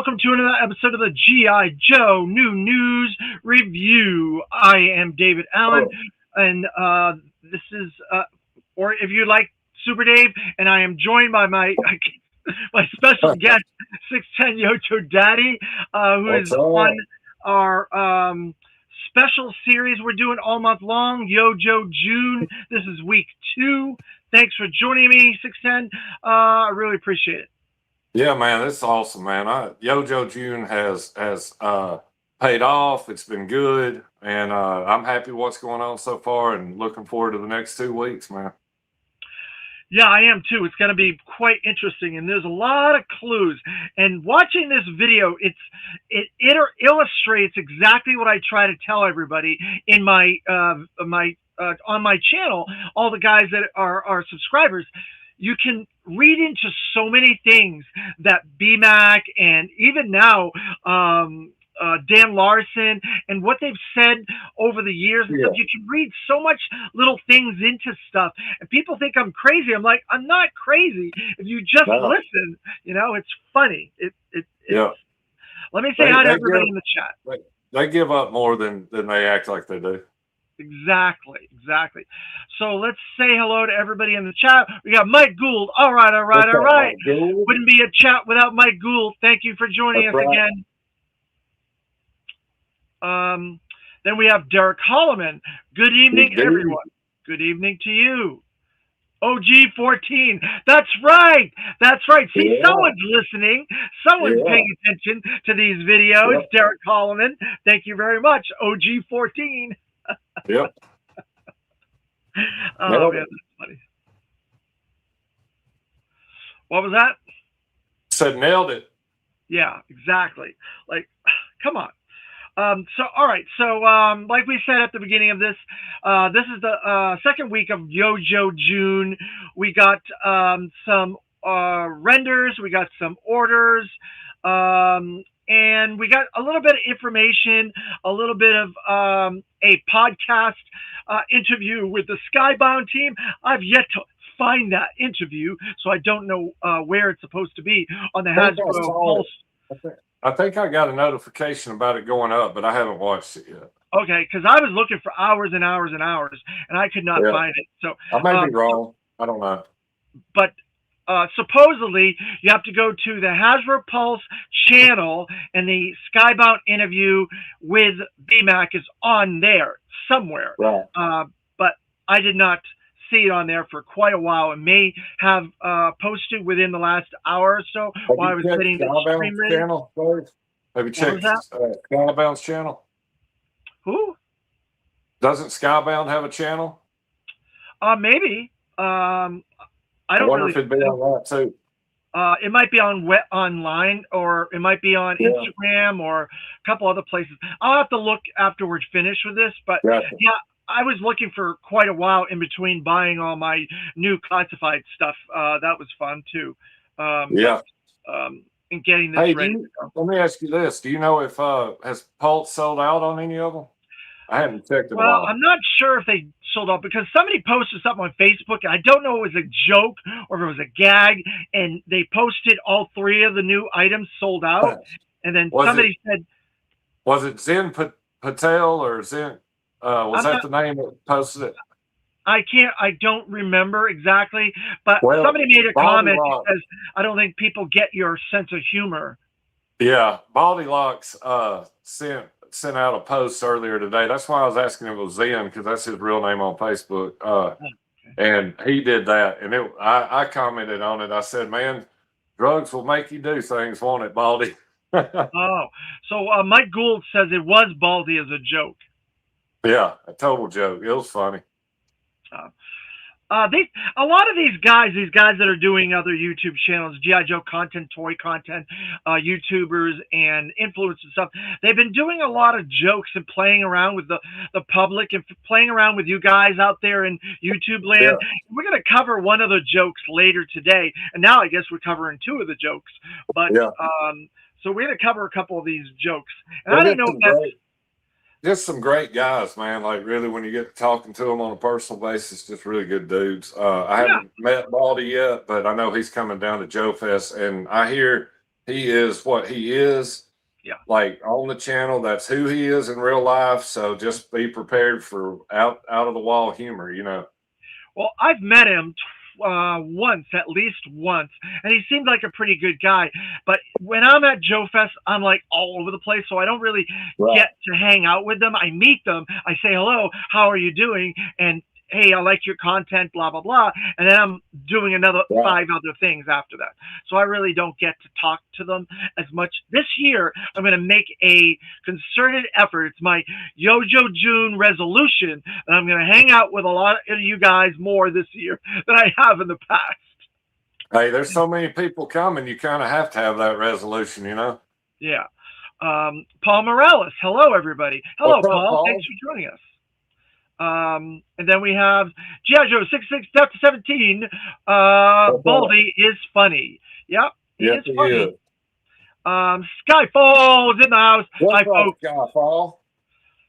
welcome to another episode of the G.I. Joe New News Review. I am David Allen, Oh, and this is, or if you like, Super Dave, and I am joined by my my special guest, 610 Yocho Daddy, who is that's on all our special series we're doing all month long, Yojo June. This is week 2. Thanks for joining me, 610. I really appreciate it. Yeah, man, this is awesome, man. Yojo June has paid off. It's been good, and I'm happy what's going on so far, and looking forward to the next 2 weeks, man. Yeah, I am too. It's going to be quite interesting, and there's a lot of clues. And watching this video, it illustrates exactly what I try to tell everybody in my on my channel. All the guys that are subscribers, you can read into so many things that BMAC and even now Dan Larson and what they've said over the years and stuff. Yeah, You can read so much little things into stuff, and people think I'm crazy. I'm like, I'm not crazy. If you just no, listen, it's funny. It's. yeah, Let me say they hi to they everybody give in the chat. they, they give up more than they act like they do. Exactly. So let's say hello to everybody in the chat. We got Mike Gould. All right. What's up, Mike Gould? Wouldn't be a chat without Mike Gould. Thank you for joining That's us right. again. Then we have Derek Holloman. Good evening, Good dude. everyone. Good evening to you. OG14. That's right. See, Yeah, someone's listening. Someone's yeah, paying attention to these videos. yep, Derek Holloman. Thank you very much. OG14. yep. Oh, Nailed man, it. that's funny. What was that? Said nailed it. Yeah, exactly. Like, come on. All right. So, like we said at the beginning of this, this is the second week of Yojo June. We got some renders, we got some orders, and we got a little bit of information, a little bit of a podcast interview with the Skybound team. I've yet to find that interview, so I don't know where it's supposed to be on the I think I Hasbro saw it. Pulse. I think I got a notification about it going up, but I haven't watched it yet. Okay, because I was looking for hours and hours and hours, and I could not Yeah, find it. So, I may be um, wrong. I don't know. but supposedly you have to go to the Hasbro Pulse channel, and the Skybound interview with BMAC is on there somewhere. Right. But I did not see it on there for quite a while. It may have posted within the last hour or so Have while I you was checked getting the stream Skybound's ready. channel first? Have you What was checked that? Skybound's channel? Who? Doesn't Skybound have a channel? Maybe. I I don't wonder really if it'd be know. on that too. It might be on online, or it might be on Yeah, Instagram or a couple other places. I'll have to look after we're finished with this. But gotcha. yeah, I was looking for quite a while in between buying all my new classified stuff. That was fun too. Yeah. And getting this Hey, ready to go. let me ask you this. Do you know if has Pulse sold out on any of them? I haven't checked in a Well, while. I'm not sure if they sold out because somebody posted something on Facebook, and I don't know if it was a joke or if it was a gag, and they posted all 3 of the new items sold out, and then Was it somebody said, was it Zen Patel or Zen? Was I'm that not. the name that posted it? I don't remember exactly, but Well, somebody made a Baldy comment Lock. because I don't think people get your sense of humor. Yeah, Baldy Locks sent out a post earlier today. That's why I was asking him if it was Zen, because that's his real name on Facebook. Okay. And he did that, and I commented on it. I said, "Man, drugs will make you do things, won't it, Baldy?" Oh, so Mike Gould says it was Baldy as a joke. Yeah, a total joke. It was funny. A lot of these guys that are doing other YouTube channels, GI Joe content, toy content, YouTubers and influencers and stuff, they've been doing a lot of jokes and playing around with the public and playing around with you guys out there in YouTube land. Yeah, We're going to cover one of the jokes later today, and now I guess we're covering 2 of the jokes. But yeah. so we're going to cover a couple of these jokes, and They I didn't get know some that. great, just some great guys, man. Like really, when you get to talking to them on a personal basis, just really good dudes. I Yeah. haven't met Baldy yet, but I know he's coming down to Joe Fest, and I hear he is what he is. Yeah. Like on the channel, that's who he is in real life. So just be prepared for out of the wall humor, you know. Well, I've met him once, at least once, and he seemed like a pretty good guy. But when I'm at Joe Fest, I'm like all over the place, so I don't really Right. get to hang out with them. I meet them, I say hello, how are you doing, and hey, I like your content, blah blah blah, and then I'm doing another Right. 5 other things after that. So I really don't get to talk to them as much. This year, I'm going to make a concerted effort. It's my Yojo June resolution, and I'm going to hang out with a lot of you guys more this year than I have in the past. Hey, there's so many people coming. You kind of have to have that resolution, you know. Yeah. Paul Morales. Hello, everybody. Hello, What's up, Paul. Paul? Thanks for joining us. And then we have Giaggio 66 Delta 17. Baldy is funny. Yep, he Yes, is funny. Skyfall's in the house. What's Hi, up, folks. Skyfall?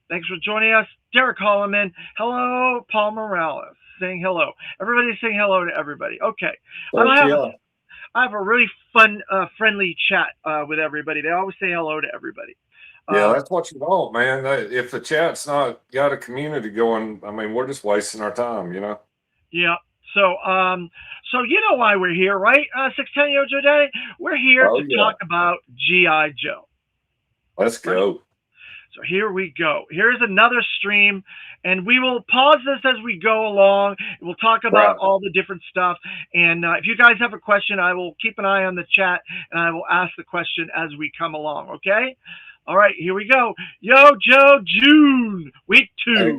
Thanks for joining us. Derek Holloman. Hello, Paul Morales. Saying hello. Everybody's saying hello to everybody. Okay. I have a really fun, friendly chat with everybody. They always say hello to everybody. Yeah, that's what you want, man. If the chat's not got a community going, I mean, we're just wasting our time, you know. Yeah. So, so you know why we're here, right? 610 Yojo Daddy. We're here to talk about GI Joe. Let's go. Right? So here we go. Here's another stream, and we will pause this as we go along. We'll talk about all the different stuff. And if you guys have a question, I will keep an eye on the chat, and I will ask the question as we come along. Okay. All right, here we go. Yojo June, week 2.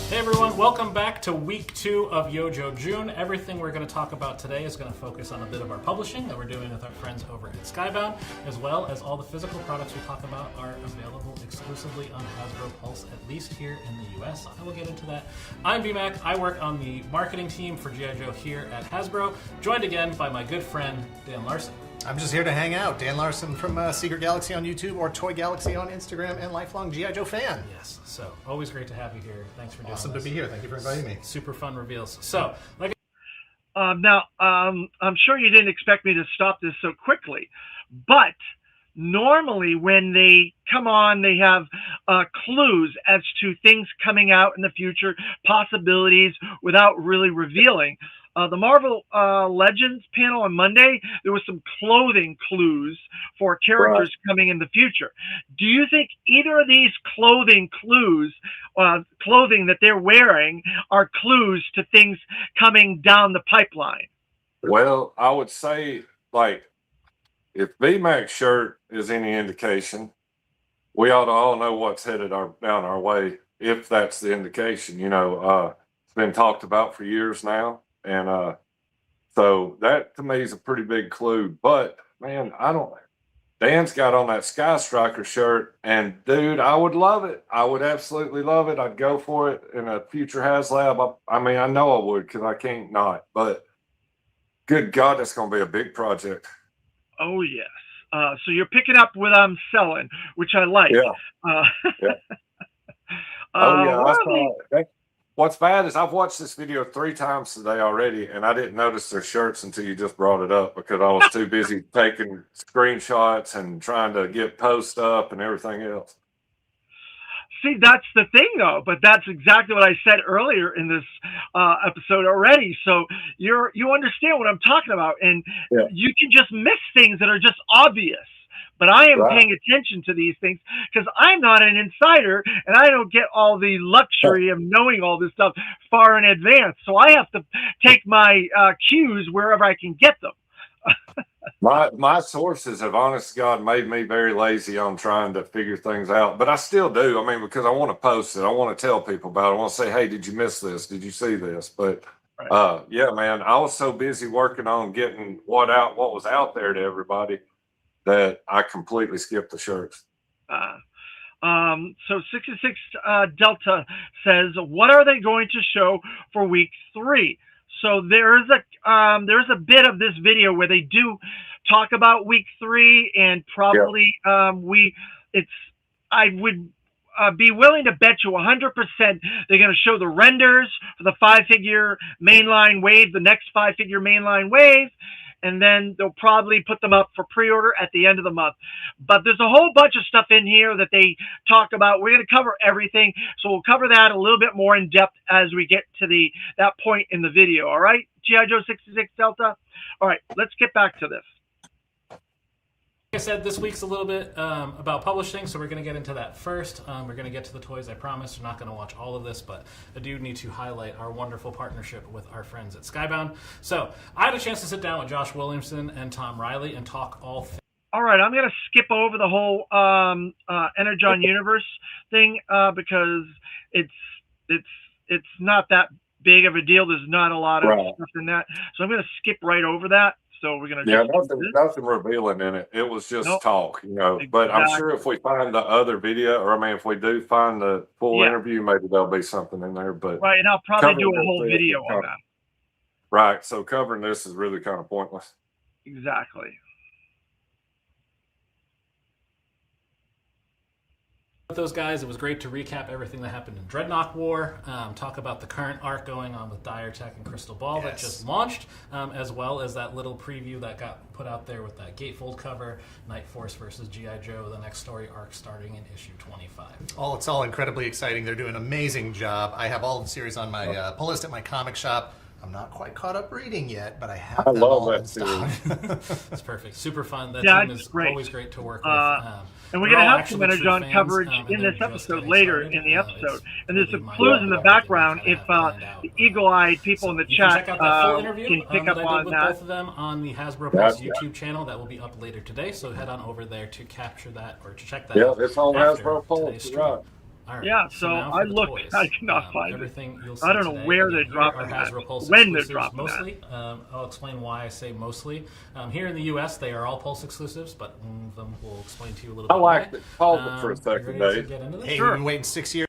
Hey everyone, welcome back to week 2 of Yojo June. Everything we're going to talk about today is going to focus on a bit of our publishing that we're doing with our friends over at Skybound, as well as all the physical products we talk about are available exclusively on Hasbro Pulse, at least here in the US. I will get into that. I'm BMAC. I work on the marketing team for G.I. Joe here at Hasbro, joined again by my good friend Dan Larson. I'm just here to hang out. Dan Larson from Secret Galaxy on YouTube or Toy Galaxy on Instagram, and lifelong G.I. Joe fan. Yes, so always great to have you here. Thanks for doing this. Awesome to be here. Thank you for inviting me. Super fun reveals. So, like, now, I'm sure you didn't expect me to stop this so quickly, but normally when they come on, they have clues as to things coming out in the future, possibilities, without really revealing. The Marvel Legends panel on Monday, there was some clothing clues for characters coming in the future. Do you think either of these clothing clues, clothing that they're wearing, are clues to things coming down the pipeline? Well, I would say, like, if BMAC's shirt is any indication, we ought to all know what's headed down our way, if that's the indication. You know, it's been talked about for years now. And so that to me is a pretty big clue. But man, Dan's got on that Sky Striker shirt, and dude, I would love it. I would absolutely love it. I'd go for it in a future HasLab. I mean, I know I would, because I can't not. But good God, that's going to be a big project. Oh yes. So you're picking up what I'm selling, which I like. Yeah. Oh yeah. What's bad is I've watched this video 3 times today already, and I didn't notice their shirts until you just brought it up, because I was too busy taking screenshots and trying to get posts up and everything else. See, that's the thing, though. But that's exactly what I said earlier in this episode already. So you understand what I'm talking about, and you can just miss things that are just obvious. But I am paying attention to these things because I'm not an insider, and I don't get all the luxury of knowing all this stuff far in advance. So I have to take my cues wherever I can get them. My sources have, honest to God, made me very lazy on trying to figure things out. But I still do. I mean, because I want to post it. I want to tell people about it. I want to say, hey, did you miss this? Did you see this? But yeah, man, I was so busy working on getting what was out there to everybody that I completely skipped the shirts. So 66 Delta says, what are they going to show for week 3? So there's a bit of this video where they do talk about week 3, and probably I be willing to bet you 100% they're going to show the renders for the 5-figure mainline wave, the next 5-figure mainline wave, and then they'll probably put them up for pre-order at the end of the month. But there's a whole bunch of stuff in here that they talk about. We're going to cover everything, so we'll cover that a little bit more in depth as we get to that point in the video. All right, G.I. Joe 66 Delta? All right, let's get back to this. Like I said, this week's a little bit about publishing, so we're going to get into that first. We're going to get to the toys, I promise. We're not going to watch all of this, but I do need to highlight our wonderful partnership with our friends at Skybound. So I had a chance to sit down with Josh Williamson and Tom Riley and talk all things. All right, I'm going to skip over the whole Energon Universe thing because it's not that big of a deal. There's not a lot of stuff in that. So I'm going to skip right over that. So we're going to nothing revealing in it. It was just talk, But I'm sure if we find the other video, or if we do find the full interview, maybe there'll be something in there. But right, and I'll probably do a whole video on that. Right. So covering this is really kind of pointless. Exactly. With those guys, it was great to recap everything that happened in Dreadnought War, talk about the current arc going on with Dire Tech and Crystal Ball that just launched, as well as that little preview that got put out there with that Gatefold cover, Night Force versus G.I. Joe, the next story arc starting in issue 25. It's all incredibly exciting. They're doing an amazing job. I have all of the series on my pull list at my comic shop. I'm not quite caught up reading yet, but I have them all in stock. It's perfect. Super fun. That team is great. Always great to work with. And we're going to have some Energon coverage in this episode later in the episode. And there's some clues in the background if the eagle-eyed people in the chat check out that full interview can pick up that I on did with that. both of them on the Hasbro Pulse YouTube channel. That will be up later today. So head on over there to capture that or to check that out. Yeah, it's on Hasbro Pulse. Right. Right. Yeah, so I looked. Toys. I cannot find everything you'll see I don't know today. where they're dropping that. When they're dropping mostly. I'll explain why I say mostly. Here in the U.S., they are all Pulse exclusives, but one of them will explain to you a little bit. I like it. Pause it for a second, Dave. Hey, we've been waiting 6 years.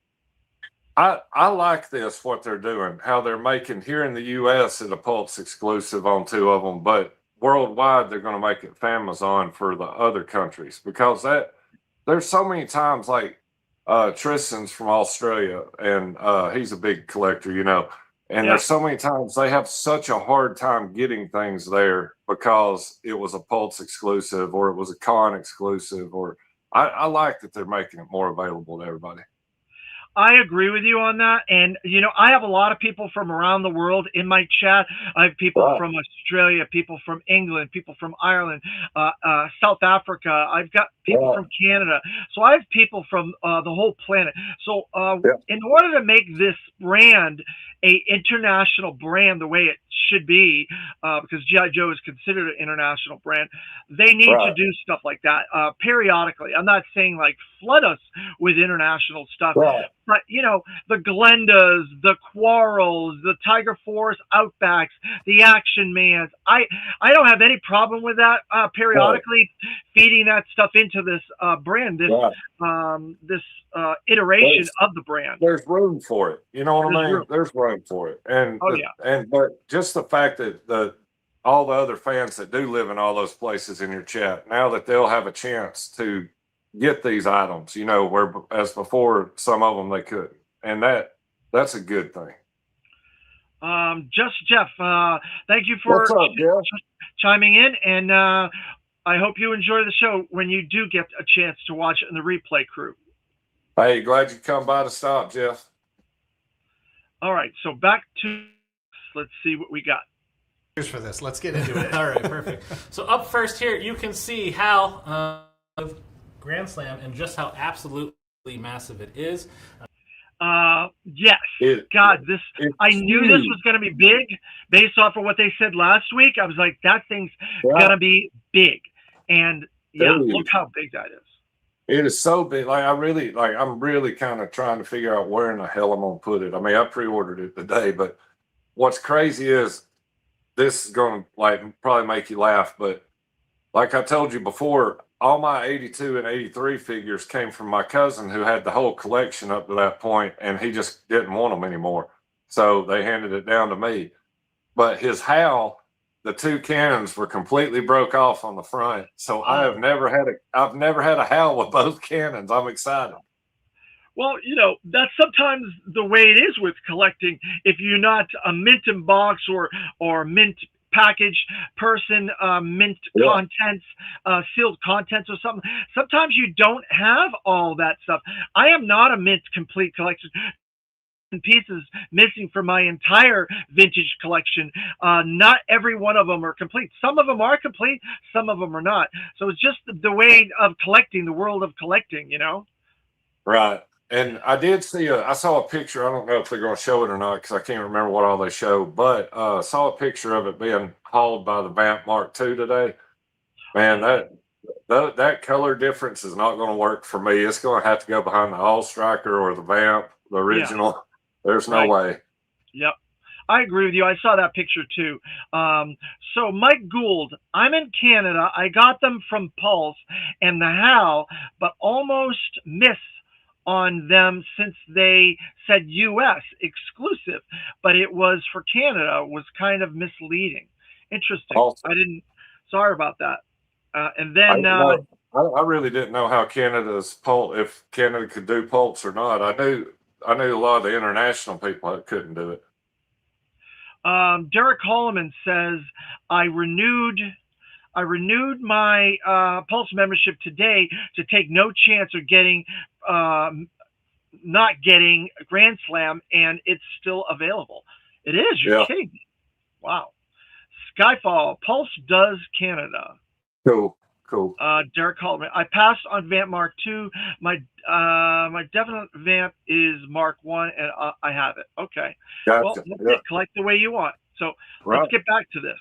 I like this, what they're doing, how they're making here in the U.S. it a Pulse exclusive on 2 of them, but worldwide they're going to make it Famazon for the other countries because there's so many times like Tristan's from Australia and he's a big collector, and there's so many times they have such a hard time getting things there because it was a Pulse exclusive or it was a con exclusive, or I like that they're making it more available to everybody. I agree with you on that. And, I have a lot of people from around the world in my chat. I have people from Australia, people from England, people from Ireland, South Africa. I've got people from Canada. So I have people from the whole planet. So in order to make this brand a international brand the way it should be, because G.I. Joe is considered an international brand, they need to do stuff like that periodically. I'm not saying like flood us with international stuff. But, the Glendas, the Quarrels, the Tiger Force Outbacks, the Action Mans, I don't have any problem with that periodically feeding that stuff into this brand, this iteration of the brand. There's room for it. You know what I mean? There's room for it. And, but just the fact that all the other fans that do live in all those places in your chat, now that they'll have a chance to get these items, where as before some of them they couldn't, and that's a good thing. Just Jeff, thank you for chiming in, and I hope you enjoy the show when you do get a chance to watch it in the replay crew. Hey, glad you come by to stop, Jeff. All right, so back to let's see what we got. Cheers for this. Let's get into it. All right, perfect. So up first here, you can see how Grand Slam and just how absolutely massive it is. Yes. I knew this was going to be big based off of what they said last week. I was like, that thing's going to be big. And look how big that is. It is so big. I'm really kind of trying to figure out where in the hell I'm going to put it. I mean, I pre-ordered it today, but what's crazy is this is going to probably make you laugh. But like I told you before, all my 82 and 83 figures came from my cousin who had the whole collection up to that point, and he just didn't want them anymore. So they handed it down to me. But his Hal, the 2 cannons were completely broke off on the front. So I've never had a Hal with both cannons. I'm excited. Well, that's sometimes the way it is with collecting. If you're not a mint in box or mint package person, mint Yeah. contents, sealed contents or something, sometimes you don't have all that stuff. I am not a mint complete collection. Pieces missing from my entire vintage collection. Not every one of them are complete. Some of them are complete, some of them are not. So it's just the way of collecting, the world of collecting, Right. And I saw a picture. I don't know if they're going to show it or not because I can't remember what all they showed, but saw a picture of it being hauled by the Vamp Mark II today. Man, that color difference is not going to work for me. It's going to have to go behind the All Striker or the Vamp, the original. There's no Right. way. Yep. I agree with you. I saw that picture too. So Mike Gould, I'm in Canada. I got them from Pulse and the HAL, but almost miss on them since they said US exclusive, but it was for Canada, was kind of misleading. Interesting. Awesome. Sorry about that. And I, then, didn't know- I really didn't know how Canada's pulse, if Canada could do pulse or not. I knew a lot of the international people that couldn't do it. Derek Holloman says, I renewed my Pulse membership today to take no chance of getting not getting Grand Slam, and it's still available. It is. You're Yeah. kidding me. Wow. Skyfall, Pulse does Canada. Cool. Derek Holloman, I passed on Vamp Mark II. My definite Vamp is Mark I, and I have it. Okay. Gotcha. Well, that's Yeah. it. Collect the way you want. So Right. let's get back to this.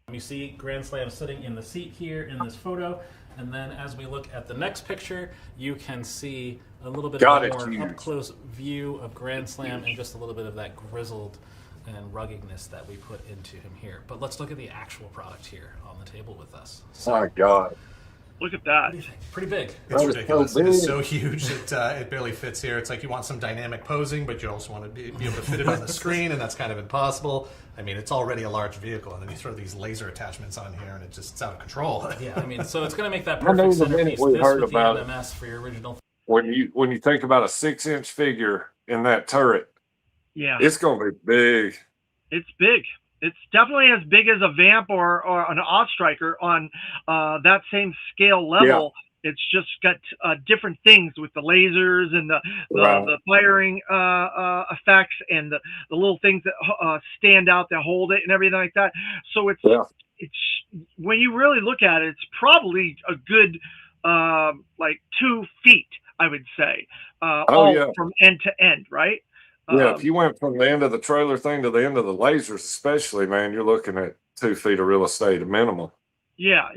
You see Grand Slam sitting in the seat here in this photo, and then as we look at the next picture, you can see a little bit God, of a it's more huge. up-close view of Grand Slam and just a little bit of that grizzled and ruggedness that we put into him here. But let's look at the actual product here on the table with us. So, My God. Look at that. what do you think? Pretty big. It's That is ridiculous. so It is big. so huge it barely fits here. It's like you want some dynamic posing, but you also want to be able to fit it on the screen, and that's kind of impossible. I mean, it's already a large vehicle, and then you throw these laser attachments on here, and it's out of control. Yeah, I mean, so it's going to make that I know perfect the minute centerpiece. we This heard with the about it. MMS for your original. When you think about a 6-inch figure in that turret, Yeah. it's going to be big. It's big. It's definitely as big as a Vamp or an Ostriker on that same scale level. It's just got different things with the lasers and Right. the firing effects and the little things that stand out that hold it and everything like that. So it's when you really look at it, it's probably a good like 2 feet, I would say, all from end to end, right? Yeah, if you went from the end of the trailer thing to the end of the lasers, especially, man, you're looking at 2 feet of real estate, a minimum. Yeah.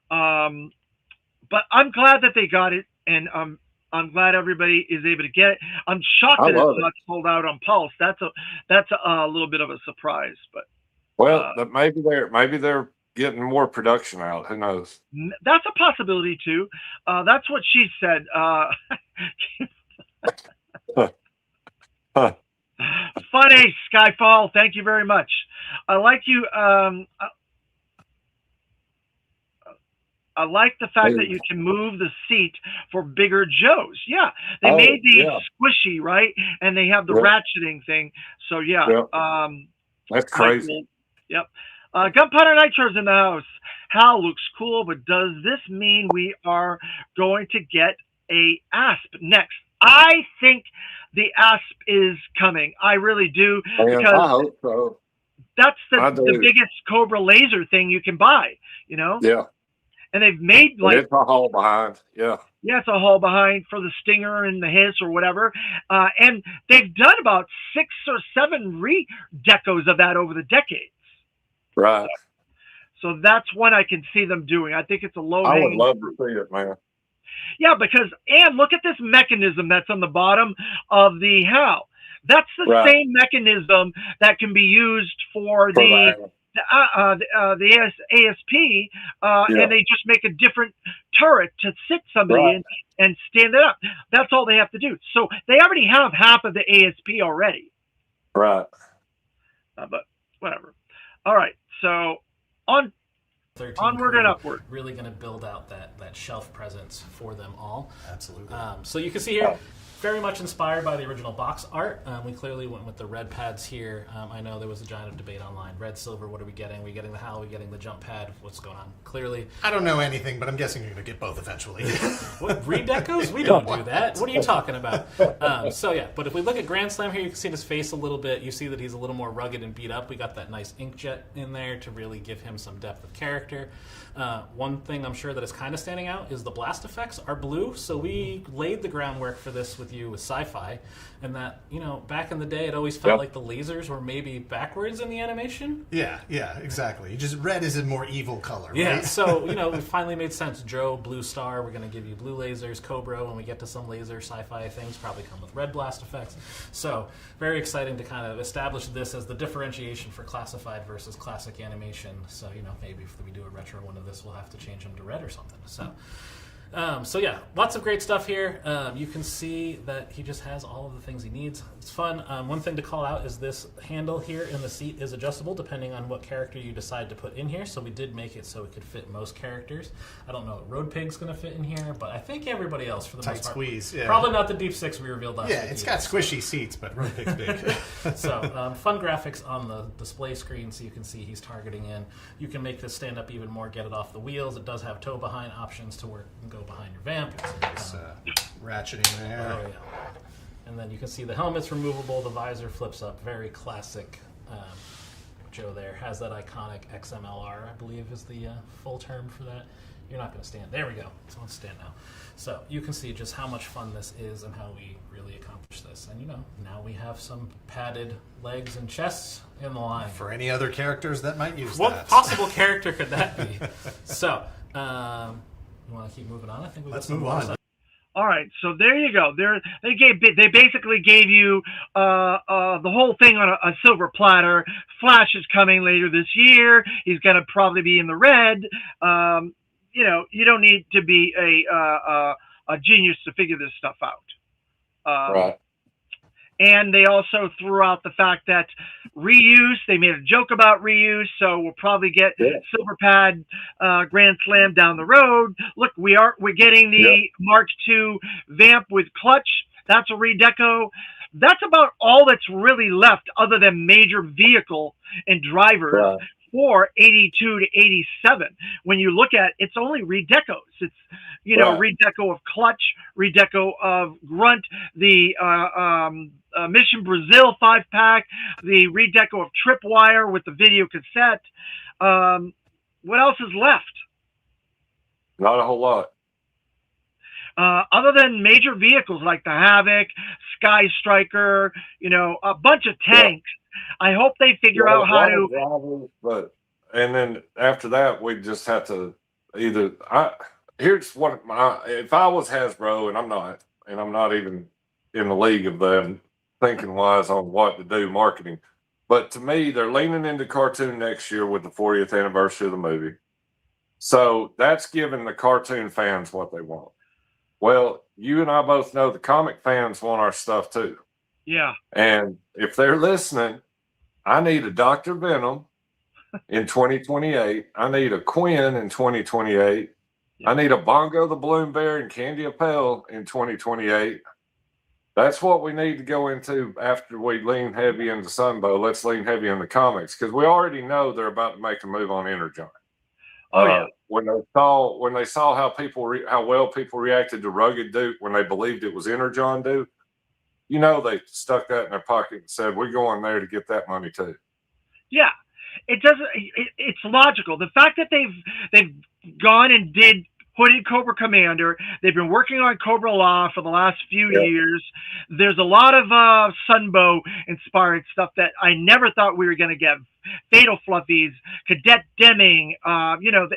But I'm glad that they got it, and I'm glad everybody is able to get it. I'm shocked that it's not sold out on Pulse. That's a little bit of a surprise, but well, maybe they're getting more production out. Who knows? That's a possibility too. That's what she said. Funny, Skyfall. Thank you very much. I like you. I like the fact that you can move the seat for bigger Joes. Yeah, they made these squishy, right? And they have the ratcheting thing. So that's crazy. Cool. Yep. Gunpowder Nitro's in the house. Hal looks cool, but does this mean we are going to get a ASP next? I think the ASP is coming. I really do. Because I hope so. That's the biggest Cobra laser thing you can buy, Yeah. And they've made it's a haul behind. Yeah. Yeah, it's a haul behind for the Stinger and the Hiss or whatever. And they've done about 6 or 7 re-decos of that over the decades. Right. So that's one I can see them doing. I think it's a low I hanging. would love to see it, man. Yeah, because, and look at this mechanism that's on the bottom of the HAL. That's the same mechanism that can be used for the ASP, and they just make a different turret to sit somebody in and stand it up. That's all they have to do. So they already have half of the ASP already. Right. But whatever. All right. So on 13 Onward crew, and upward. really going to build out that shelf presence for them all. Absolutely. So you can see here, very much inspired by the original box art. We clearly went with the red pads here. I know there was a giant debate online. Red, silver, what are we getting? Are we getting the HAL? Are we getting the jump pad? What's going on? Clearly. I don't know anything, but I'm guessing you're going to get both eventually. What, redecos? We don't do that. What are you talking about? So yeah, but if we look at Grand Slam here, you can see his face a little bit. You see that he's a little more rugged and beat up. We got that nice inkjet in there to really give him some depth of character. One thing I'm sure that is kind of standing out is the blast effects are blue. So we laid the groundwork for this with you with sci-fi, and that, you know, back in the day, it always felt like the lasers were maybe backwards in the animation. Yeah, exactly. Just red is a more evil color, right? Yeah, so, you know, it finally made sense. Joe, Blue Star, we're going to give you blue lasers. Cobra, when we get to some laser sci-fi things, probably come with red blast effects. So, very exciting to kind of establish this as the differentiation for classified versus classic animation. So, you know, maybe if we do a retro one of this, we'll have to change them to red or something. So yeah, lots of great stuff here. You can see that he just has all of the things he needs. It's fun. One thing to call out is this handle here in the seat is adjustable depending on what character you decide to put in here. So we did make it so it could fit most characters. I don't know if Road Pig's going to fit in here, but I think everybody else for the Tight most part. Squeeze, yeah. Probably not the Deep Six we revealed last week. Yeah, it's got squishy seats, but Road Pig's big. So fun graphics on the display screen, so you can see he's targeting in. You can make this stand up even more, get it off the wheels. It does have tow behind options to work and go behind your vamp. It's ratcheting there. Oh, yeah. And then you can see the helmet's removable, the visor flips up, very classic. Joe there has that iconic XMLR, I believe is the full term for that. You're not going to stand. There we go. It's on stand now. So you can see just how much fun this is and how we really accomplish this. And, you know, now we have some padded legs and chests in the line. For any other characters that might use What that. possible character could that be? So, you want to keep moving on? I think Let's move on. All right, so there you go. They basically gave you the whole thing on a silver platter. Flash is coming later this year. He's going to probably be in the red. You know, you don't need to be a genius to figure this stuff out. Right. And they also threw out the fact that reuse, they made a joke about reuse, so we'll probably get Silver Pad Grand Slam down the road. Look, we're getting the Mark II Vamp with clutch. That's a redeco. That's about all that's really left other than major vehicle and drivers for 82 to 87. When you look at it's only redecos. It's, you know, redeco of clutch, redeco of grunt, the Mission Brazil 5-pack, the redeco of Tripwire with the video cassette. What else is left? Not a whole lot. Other than major vehicles like the Havoc, Sky Striker, you know, a bunch of tanks. I hope they figure out how to. But and then after that, we just have to either. Here's what if I was Hasbro, and I'm not even in the league of them thinking wise on what to do marketing. But to me, they're leaning into cartoon next year with the 40th anniversary of the movie. So that's giving the cartoon fans what they want. Well, you and I both know the comic fans want our stuff too. Yeah. And if they're listening, I need a Dr. Venom in 2028. I need a Quinn in 2028. I need a Bongo the Balloon Bear and Candy Appel in 2028. That's what we need to go into after we lean heavy into Sunbow. Let's lean heavy into comics because we already know they're about to make a move on Energon. Oh yeah. When they saw how well people reacted to Rugged Duke when they believed it was Energon Duke, you know they stuck that in their pocket and said, "We're going there to get that money too." Yeah, it doesn't. It's logical. The fact that they've gone and did Hooded Cobra Commander. They've been working on Cobra Law for the last few years. There's a lot of Sunbow inspired stuff that I never thought we were going to get. Fatal Fluffies, Cadet Deming. You know,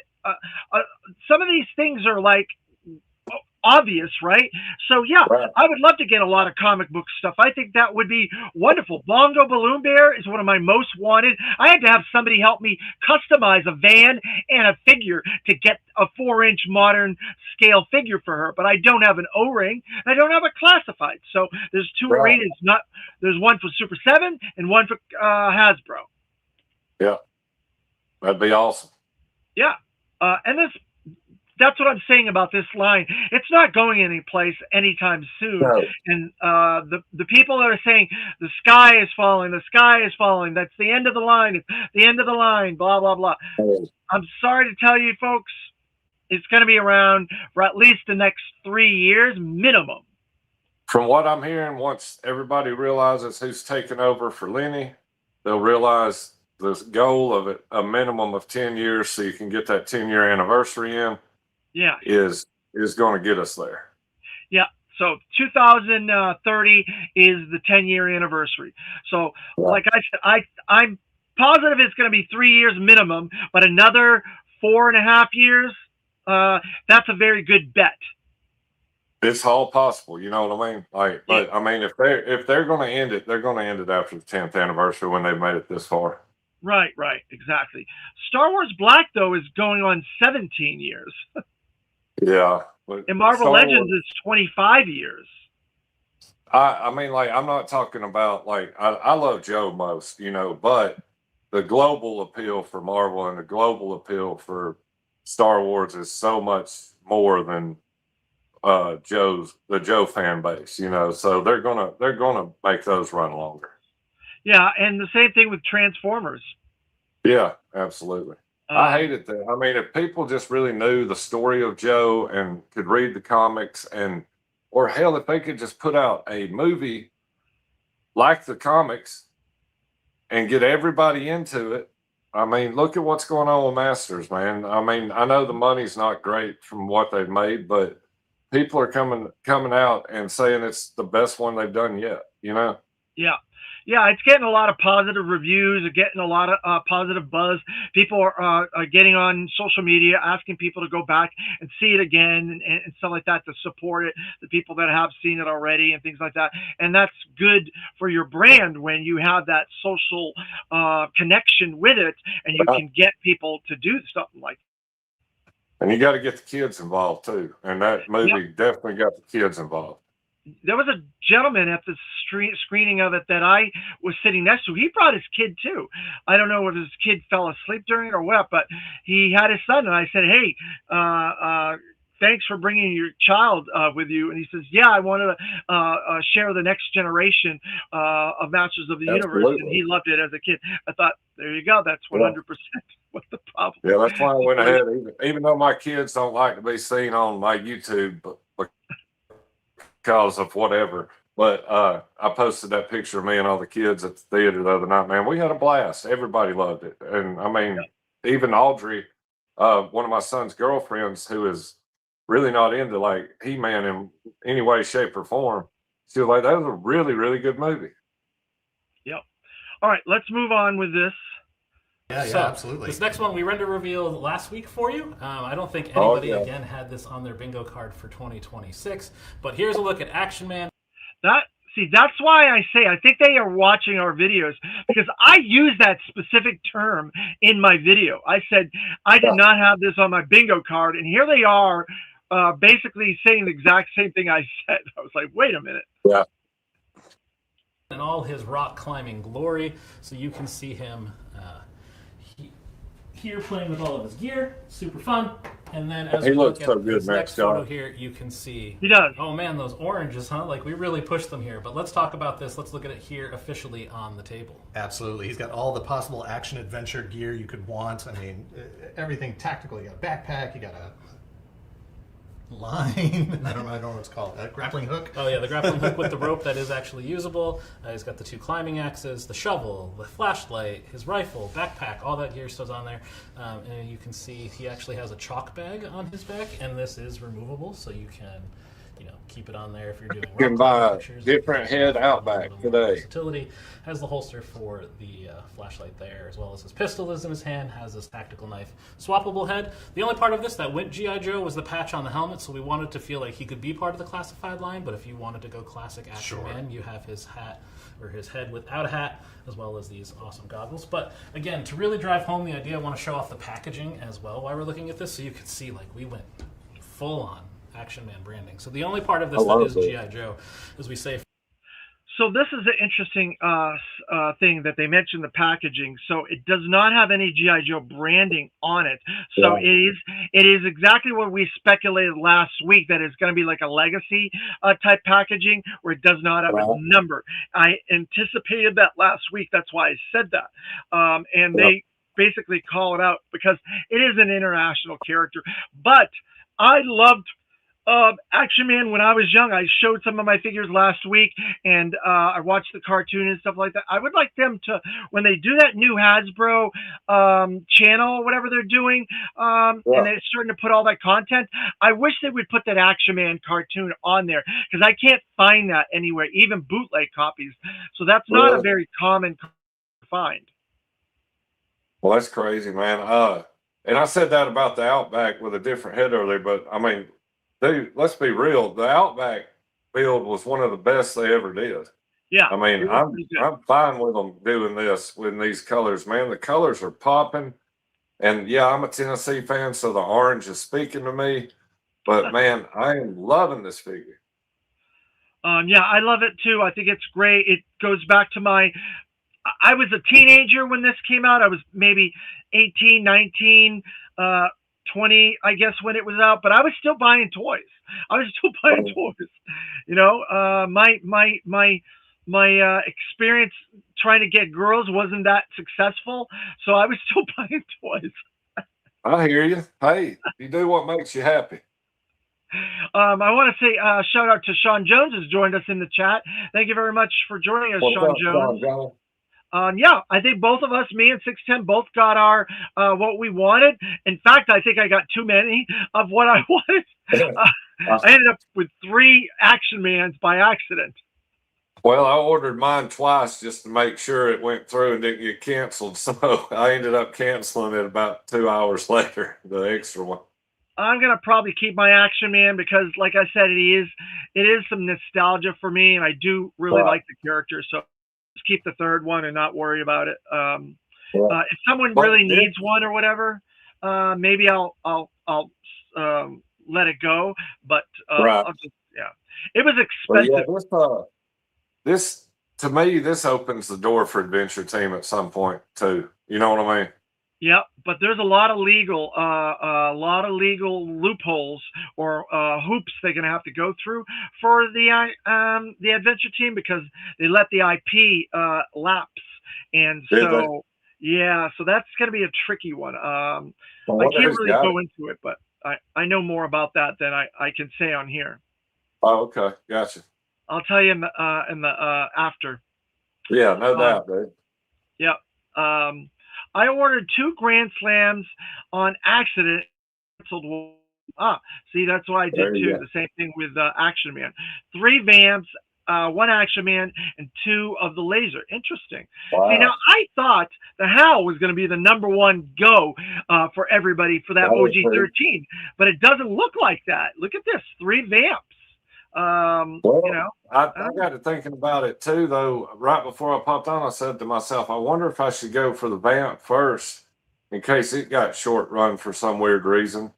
some of these things are like obvious, right? So yeah, I would love to get a lot of comic book stuff. I think that would be wonderful. Bongo Balloon Bear is one of my most wanted. I had to have somebody help me customize a van and a figure to get a 4-inch modern scale figure for her, but I don't have an O-ring and I don't have a classified. So there's two arenas. There's one for Super 7 and one for Hasbro. Yeah, that'd be awesome. Yeah. And that's what I'm saying about this line. It's not going anyplace anytime soon. No. And the people that are saying the sky is falling, that's the end of the line, it's the end of the line, blah, blah, blah. I'm sorry to tell you folks, it's going to be around for at least the next 3 years minimum. From what I'm hearing, once everybody realizes who's taking over for Lenny, they'll realize the goal of it, a minimum of 10 years, so you can get that 10-year anniversary in, Yeah. is going to get us there. Yeah. So 2030 is the 10-year anniversary. So, like I said, I'm positive it's going to be 3 years minimum, but another 4.5 years, that's a very good bet. It's all possible, you know what I mean? Like, but I mean, if they're going to end it, they're going to end it after the 10th anniversary when they've made it this far. Right, exactly. Star Wars Black though is going on 17 years. Yeah. And Marvel Legends is 25 years. I mean, like, I'm not talking about, like, I love Joe most, you know, but the global appeal for Marvel and the global appeal for Star Wars is so much more than the Joe fan base, you know, so they're gonna make those run longer. Yeah, and the same thing with Transformers. Yeah, absolutely. I hated that. I mean, if people just really knew the story of Joe and could read the comics, or hell, if they could just put out a movie like the comics and get everybody into it. I mean, look at what's going on with Masters, man. I mean, I know the money's not great from what they've made, but people are coming out and saying it's the best one they've done yet, you know? Yeah, it's getting a lot of positive reviews, getting a lot of positive buzz. People are getting on social media, asking people to go back and see it again and stuff like that to support it, the people that have seen it already and things like that. And that's good for your brand when you have that social connection with it and you can get people to do something like that. And you got to get the kids involved too. And that movie definitely got the kids involved. There was a gentleman at the screening of it that I was sitting next to. He brought his kid too. I don't know if his kid fell asleep during it or what, but he had his son. And I said, hey, thanks for bringing your child with you. And he says, yeah, I wanted to share the next generation of Masters of the Universe. And he loved it as a kid. I thought, there you go. That's 100% what the problem. Yeah, that's why I went ahead. Even though my kids don't like to be seen on my YouTube, but because of whatever. But I posted that picture of me and all the kids at the theater the other night, man. We had a blast. Everybody loved it. And I mean, even Audrey, one of my son's girlfriends, who is really not into like He-Man in any way, shape, or form, she was like, that was a really, really good movie. Yep. All right, let's move on with this. Yeah, So, absolutely. This next one we render revealed last week for you. I don't think anybody again had this on their bingo card for 2026. But here's a look at Action Man. That's why I say I think they are watching our videos because I use that specific term in my video. I said I did not have this on my bingo card, and here they are, basically saying the exact same thing I said. I was like, wait a minute. Yeah. In all his rock climbing glory, so you can see him here playing with all of his gear, super fun. And then as he we looks look so at good, this next Scott. photo here, you can see He does. Oh man, those oranges, huh? Like we really pushed them here. But let's talk about this. Let's look at it here officially on the table. Absolutely. He's got all the possible action adventure gear you could want. I mean, everything tactical. You got a backpack, you got a line. I don't know what it's called. A grappling hook. Oh yeah, the grappling hook with the rope that is actually usable. He's got the 2 climbing axes, the shovel, the flashlight, his rifle, backpack, all that gear stuff's on there. And you can see he actually has a chalk bag on his back, and this is removable, so you can, keep it on there if you're doing. You can buy a pictures, different head Outback today. Versatility. Has the holster for the flashlight there, as well as his pistol is in his hand. Has his tactical knife, swappable head. The only part of this that went GI Joe was the patch on the helmet, so we wanted to feel like he could be part of the classified line. But if you wanted to go classic Action Man, you have his hat or his head without a hat, as well as these awesome goggles. But again, to really drive home the idea, I want to show off the packaging as well while we're looking at this, so you can see like we went full on Action Man branding. So the only part of this that is GI Joe, as we say. So this is an interesting thing that they mentioned the packaging. So it does not have any GI Joe branding on it. So Yeah. it is exactly what we speculated last week, that it's going to be like a legacy type packaging where it does not have a Right. number. I anticipated that last week. That's why I said that. And Yep. they basically call it out because it is an international character. But I loved Action Man when I was young. I showed some of my figures last week, and I watched the cartoon and stuff like that. I would like them to, when they do that new Hasbro channel, whatever they're doing, and Yeah. they're starting to put all that content, I wish they would put that Action Man cartoon on there, because I can't find that anywhere, even bootleg copies. So that's not a Really? very common find. Well, that's crazy, man. And I said that about the Outback with a different head earlier, but I mean, dude, let's be real. The Outback build was one of the best they ever did. Yeah, I it mean, was pretty good. I'm fine with them doing this with these colors, man. The colors are popping, and yeah, I'm a Tennessee fan, so the orange is speaking to me. But man, I am loving this figure. Yeah, I love it too. I think it's great. It goes back to I was a teenager when this came out. I was maybe 18, 19, 20, I guess, when it was out, but I was still buying toys. I was still buying toys. You know, my experience trying to get girls wasn't that successful, so I was still buying toys. I hear you. Hey, you do what makes you happy. I want to say shout out to Sean Jones, who's joined us in the chat. Thank you very much for joining us, What's Sean up, Jones. John? Yeah, I think both of us, me and 610, both got our what we wanted. In fact, I think I got too many of what I wanted. I ended up with 3 Action Mans by accident. Well, I ordered mine twice just to make sure it went through and didn't get canceled. So I ended up canceling it about 2 hours later, the extra one. I'm gonna probably keep my Action Man because, like I said, it is some nostalgia for me, and I do really Right. like the character. So just keep the 3rd one and not worry about it. Yeah. If someone But really this, needs one or whatever, maybe I'll let it go. But right. I'll just, yeah, it was But yeah, expensive. this to me, this opens the door for Adventure Team at some point too. You know what I mean? Yep, but there's a lot of legal loopholes or hoops they're gonna have to go through for the Adventure Team, because they let the IP lapse, and Did they? so yeah, so that's gonna be a tricky one. I Well, what can't has really got go it? into it, but I know more about that than I can say on here. Oh, okay, gotcha. I'll tell you in the after. Yeah, no Um, doubt, dude. Yep. I ordered 2 Grand Slams on accident. Canceled. See, that's what I did There you too. go. The same thing with Action Man. 3 Vamps, 1 Action Man, and 2 of the Laser. Interesting. See, now Wow. I thought the HAL was going to be the #1 go for everybody for that That is true. OG-13, but it doesn't look like that. Look at this, 3 Vamps. You Well, know, I got to thinking about it too, though. Right before I popped on, I said to myself, I wonder if I should go for the Vamp first in case it got short run for some weird reason,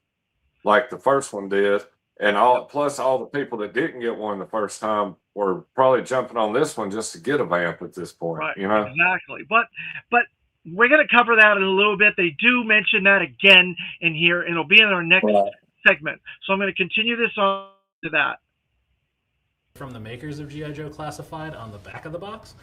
like the first one did. And plus all the people that didn't get one the first time were probably jumping on this one just to get a Vamp at this point, right, you know? exactly. But we're going to cover that in a little bit. They do mention that again in here, and it'll be in our next Right. segment. So I'm going to continue this on to that. From the makers of G.I. Joe Classified on the back of the box.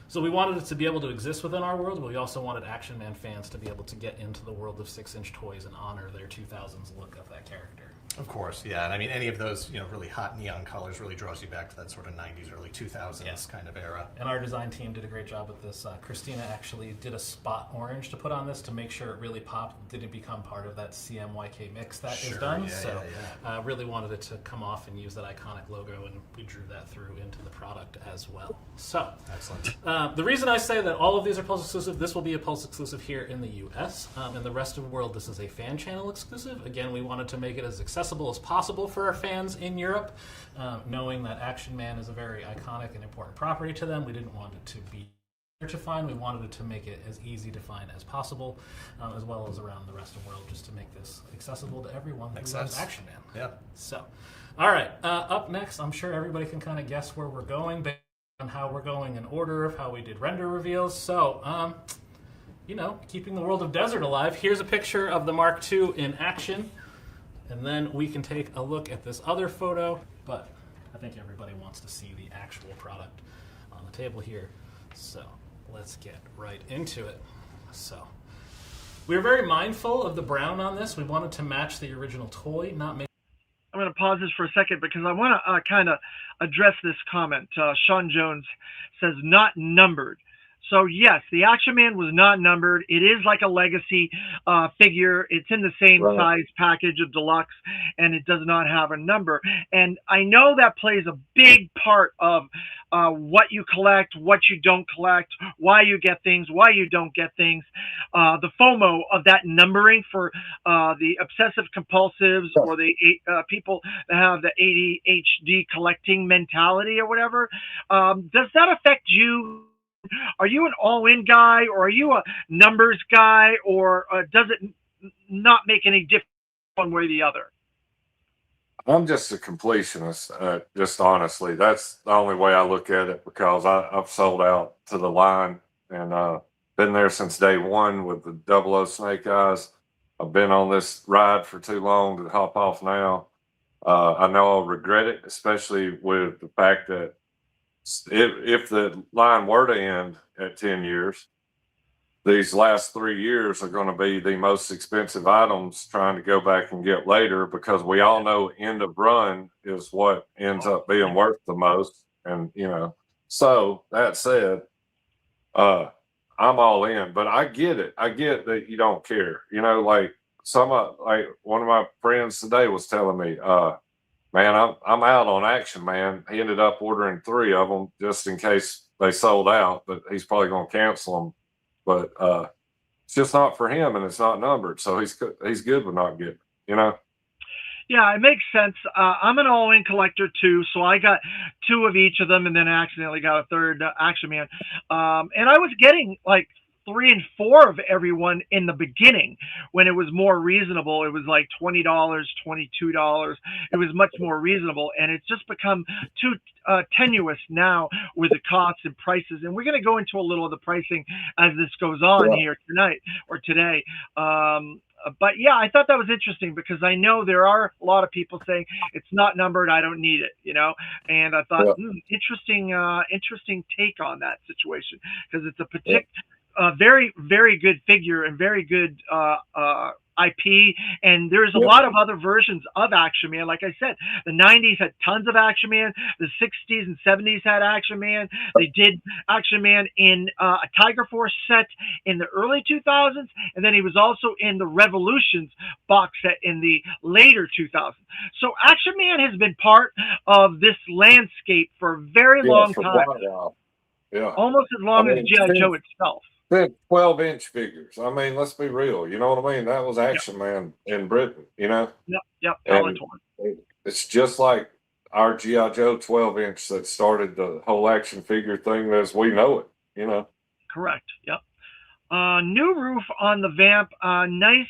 So we wanted it to be able to exist within our world, but we also wanted Action Man fans to be able to get into the world of 6-inch toys and honor their 2000s look of that character. Of course, yeah. And I mean, any of those, really hot neon colors really draws you back to that sort of 90s, early 2000s kind of era. And our design team did a great job with this. Christina actually did a spot orange to put on this to make sure it really popped, didn't become part of that CMYK mix that is done. Yeah, so yeah. really wanted it to come off and use that iconic logo, and we drew that through into the product as well. So, Excellent. the reason I say that all of these are Pulse exclusive, this will be a Pulse exclusive here in the US. In the rest of the world, this is a fan channel exclusive. Again, we wanted to make it as accessible as possible for our fans in Europe, knowing that Action Man is a very iconic and important property to them. We didn't want it to be hard to find. We wanted it to make it as easy to find as possible, as well as around the rest of the world, just to make this accessible to everyone who loves Action Man. Yeah. So, all right, up next, I'm sure everybody can kind of guess where we're going. on how we're going in order of how we did render reveals. So, keeping the world of Desert alive, here's a picture of the Mark II in action. And then we can take a look at this other photo. But I think everybody wants to see the actual product on the table here. So let's get right into it. So we were very mindful of the brown on this. We wanted to match the original toy, not make. I'm going to pause this for a second because I want to kind of address this comment. Sean Jones says not numbered. So yes, the Action Man was not numbered. It is like a legacy figure. It's in the same size package of deluxe, and it does not have a number. And I know that plays a big part of what you collect, what you don't collect, why you get things, why you don't get things. The FOMO of that numbering for the obsessive compulsives or the people that have the ADHD collecting mentality or whatever. Does that affect you? Are you an all-in guy, or are you a numbers guy, or does it not make any difference one way or the other? I'm just a completionist. Just honestly, that's the only way I look at it, because I've sold out to the line and been there since day one with the 00 Snake Eyes. I've been on this ride for too long to hop off now. I know I'll regret it, especially with the fact that if the line were to end at 10 years, these last 3 years are going to be the most expensive items trying to go back and get later, because we all know end of run is what ends up being worth the most. And, so that said, I'm all in, but I get it. I get that you don't care, like one of my friends today was telling me, man, I'm out on Action Man. He ended up ordering 3 of them just in case they sold out, but he's probably going to cancel them. But it's just not for him, and it's not numbered, so he's good with not getting it, Yeah, it makes sense. I'm an all-in collector too, so I got 2 of each of them, and then I accidentally got a 3rd Action Man. And I was getting like 3 and 4 of everyone in the beginning when it was more reasonable. It was like $20, $22. It was much more reasonable, and it's just become too tenuous now with the costs and prices. And we're going to go into a little of the pricing as this goes on here tonight or today. But yeah, I thought that was interesting, because I know there are a lot of people saying it's not numbered, I don't need it, and I thought, interesting take on that situation, because it's a very, very good figure and very good IP, and there's a lot of other versions of Action Man. Like I said, the 90s had tons of Action Man. The 60s and 70s had Action Man. They did Action Man in a Tiger Force set in the early 2000s, and then he was also in the Revolutions box set in the later 2000s. So Action Man has been part of this landscape for a very long time. Almost as long as G.I. Joe itself. 12-inch figures. I mean, let's be real. You know what I mean? That was Action Man in Britain, Yep. And it's just like our G.I. Joe 12-inch that started the whole action figure thing as we know it, Correct. Yep. New roof on the Vamp. Nice.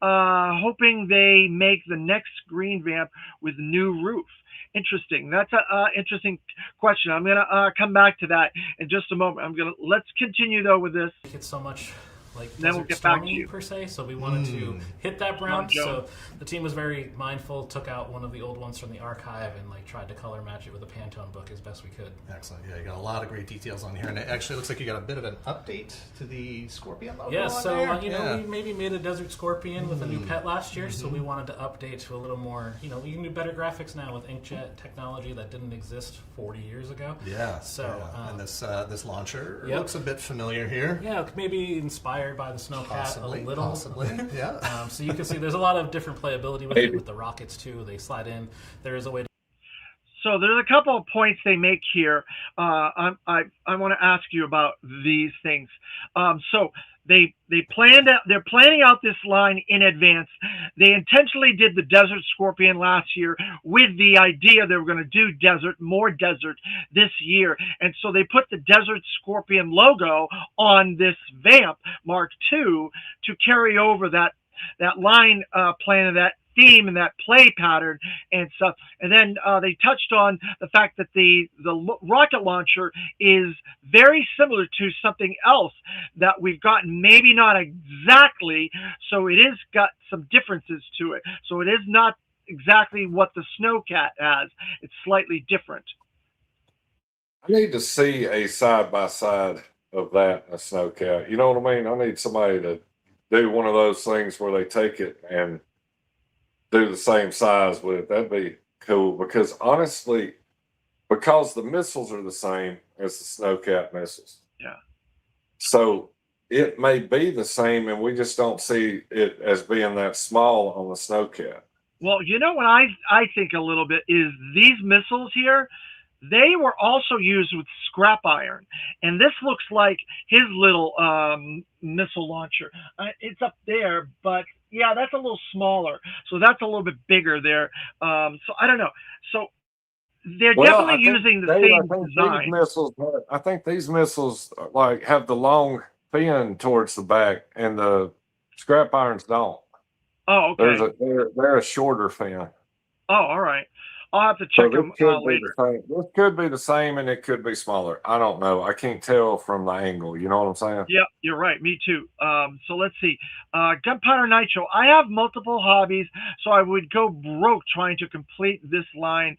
Hoping they make the next green Vamp with new roof. Interesting. That's an interesting question. I'm going to come back to that in just a moment. Let's continue though with this. It's so much like then we'll get back to you per se, so we wanted to hit that brown. So the team was very mindful, took out one of the old ones from the archive and tried to color match it with a Pantone book as best we could. Excellent. Yeah, you got a lot of great details on here, and it actually looks like you got a bit of an update to the Scorpion logo. Yeah, so we maybe made a Desert Scorpion with a new pet last year, so we wanted to update to a little more. You can do better graphics now with inkjet technology that didn't exist 40 years ago. Yeah. So and this launcher looks a bit familiar here. Yeah, maybe inspired by the Snowcat a little. Possibly, yeah. So you can see there's a lot of different playability with it, with the rockets too. They slide in. There is a way to. So there's a couple of points they make here. I want to ask you about these things. So they're planning out this line in advance. They intentionally did the Desert Scorpion last year with the idea they were going to do more desert this year. And so they put the Desert Scorpion logo on this Vamp Mark II to carry over that line plan of that theme and that play pattern and stuff. And then they touched on the fact that the rocket launcher is very similar to something else that we've gotten, maybe not exactly. So it is got some differences to it. So it is not exactly what the Snowcat has. It's slightly different. I need to see a side by side of that and a Snowcat. You know what I mean? I need somebody to do one of those things where they take it and do the same size with it. That'd be cool because honestly, because the missiles are the same as the Snowcat missiles. Yeah. So it may be the same and we just don't see it as being that small on the Snowcat. Well, you know what I think a little bit is these missiles here, they were also used with scrap iron. And this looks like his little missile launcher. It's up there, but yeah, that's a little smaller. So that's a little bit bigger there. So I don't know. So they're definitely using the same design. I think these missiles like have the long fin towards the back and the scrap irons don't. Oh, okay. They're a shorter fin. Oh, all right. I'll have to check them later. This could be the same and it could be smaller. I don't know. I can't tell from the angle. You know what I'm saying? Yep, you're right. Me too. So let's see. Gunpowder Nitro. I have multiple hobbies, so I would go broke trying to complete this line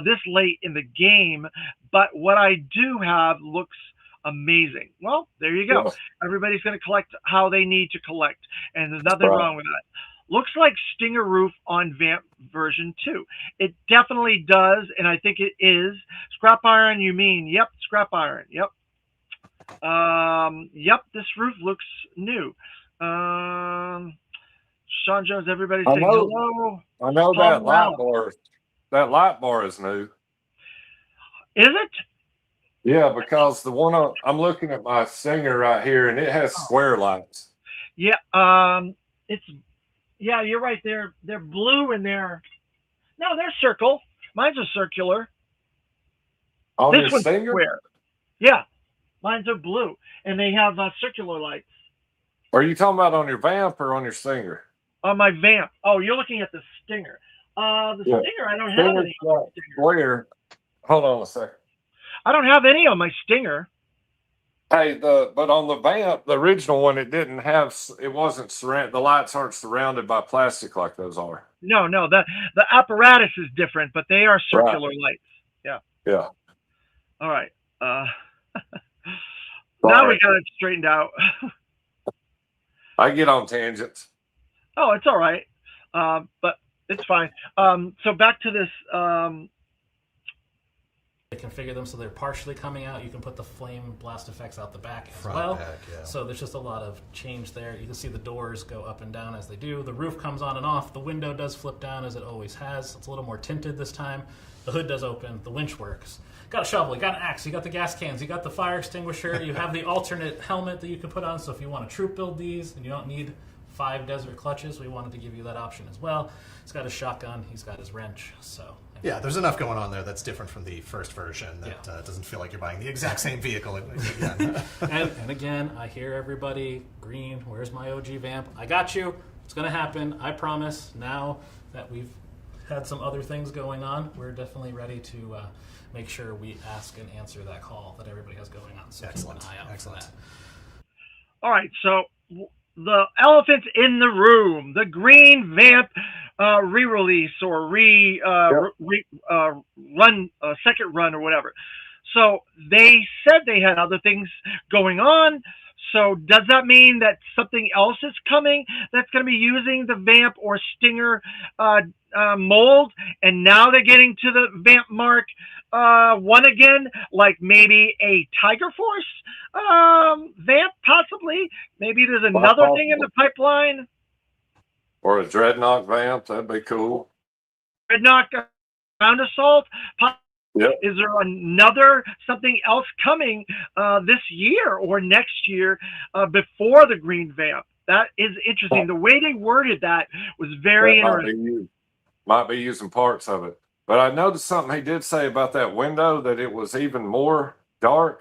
this late in the game. But what I do have looks amazing. Well, there you go. Yeah. Everybody's going to collect how they need to collect, and there's nothing wrong with that. Looks like Stinger roof on Vamp version 2. It definitely does, and I think it is. Scrap iron, you mean? Yep, scrap iron. Yep. Yep, this roof looks new. Sean Jones, everybody saying hello. I know that light bar. That light bar is new. Is it? Yeah, because the one I'm looking at my Stinger right here, and it has square lights. Yeah, it's. Yeah, you're right. They're blue and they're circle. Mine's a circular. On this your one's Stinger? square. Yeah, mine's are blue and they have circular lights. Are you talking about on your Vamp or on your Stinger? On my Vamp. Oh, you're looking at the Stinger. Stinger, I don't have any. Square. Hold on a second. I don't have any on my Stinger. Hey, but on the Vamp, the original one, it wasn't surrounded. The lights aren't surrounded by plastic like those are. No, the apparatus is different, but they are circular lights. Yeah. Yeah. All right. Now we got it straightened out. I get on tangents. Oh, it's all right. But it's fine. So back to this. They configure them so they're partially coming out. You can put the flame blast effects out the back as well. Yeah. So there's just a lot of change there. You can see the doors go up and down as they do. The roof comes on and off. The window does flip down as it always has. It's a little more tinted this time. The hood does open. The winch works. Got a shovel. You got an axe. You got the gas cans. You got the fire extinguisher. You have the alternate helmet that you can put on. So if you want to troop build these and you don't need 5 desert clutches, we wanted to give you that option as well. He's got his shotgun. He's got his wrench. So yeah, there's enough going on there that's different from the first version that doesn't feel like you're buying the exact same vehicle again. and again, I hear everybody, Green, where's my OG Vamp? I got you. It's going to happen. I promise. Now that we've had some other things going on, we're definitely ready to make sure we ask and answer that call that everybody has going on. So keep an eye out for that. All right, so the elephant in the room, the Green Vamp re-release or second run or whatever. So they said they had other things going on. So does that mean that something else is coming that's going to be using the Vamp or Stinger mold? And now they're getting to the Vamp Mark 1 again, like maybe a Tiger Force Vamp, possibly. Maybe there's another thing in the pipeline. Or a Dreadnought Vamp, that'd be cool. Dreadnought Ground Assault. Yep. Is there something else coming this year or next year before the Green Vamp? That is interesting. The way they worded that was very interesting. Might be using parts of it. But I noticed something he did say about that window, that it was even more dark.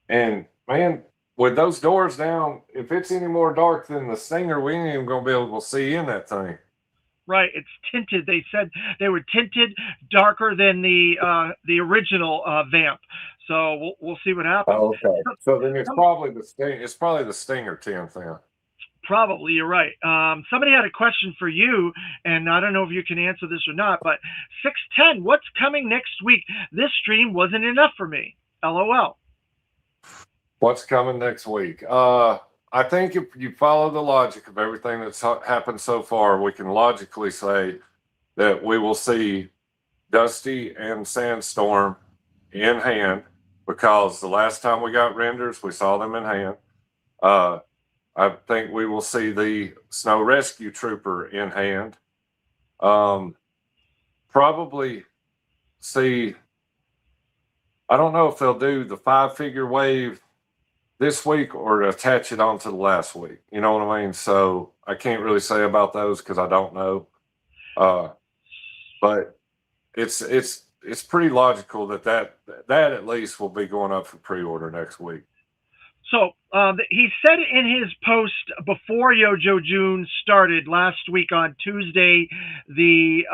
And man, with those doors down, if it's any more dark than the Stinger, we ain't even going to be able to see in that thing. Right, it's tinted. They said they were tinted darker than the original Vamp. So we'll see what happens. Oh, okay. So then it's Some- probably the Sting. It's probably the Stinger 10th then. Probably, you're right. Somebody had a question for you, and I don't know if you can answer this or not, but 610, what's coming next week? This stream wasn't enough for me. LOL. What's coming next week? I think if you follow the logic of everything that's happened so far, we can logically say that we will see Dusty and Sandstorm in hand, because the last time we got renders, we saw them in hand. I think we will see the Snow Rescue Trooper in hand. Probably see, I don't know if they'll do the 5-figure wave this week or attach it onto the last week. You know what I mean? So I can't really say about those because I don't know. But it's pretty logical that at least will be going up for pre-order next week. So he said in his post before Yojo June started last week on Tuesday, the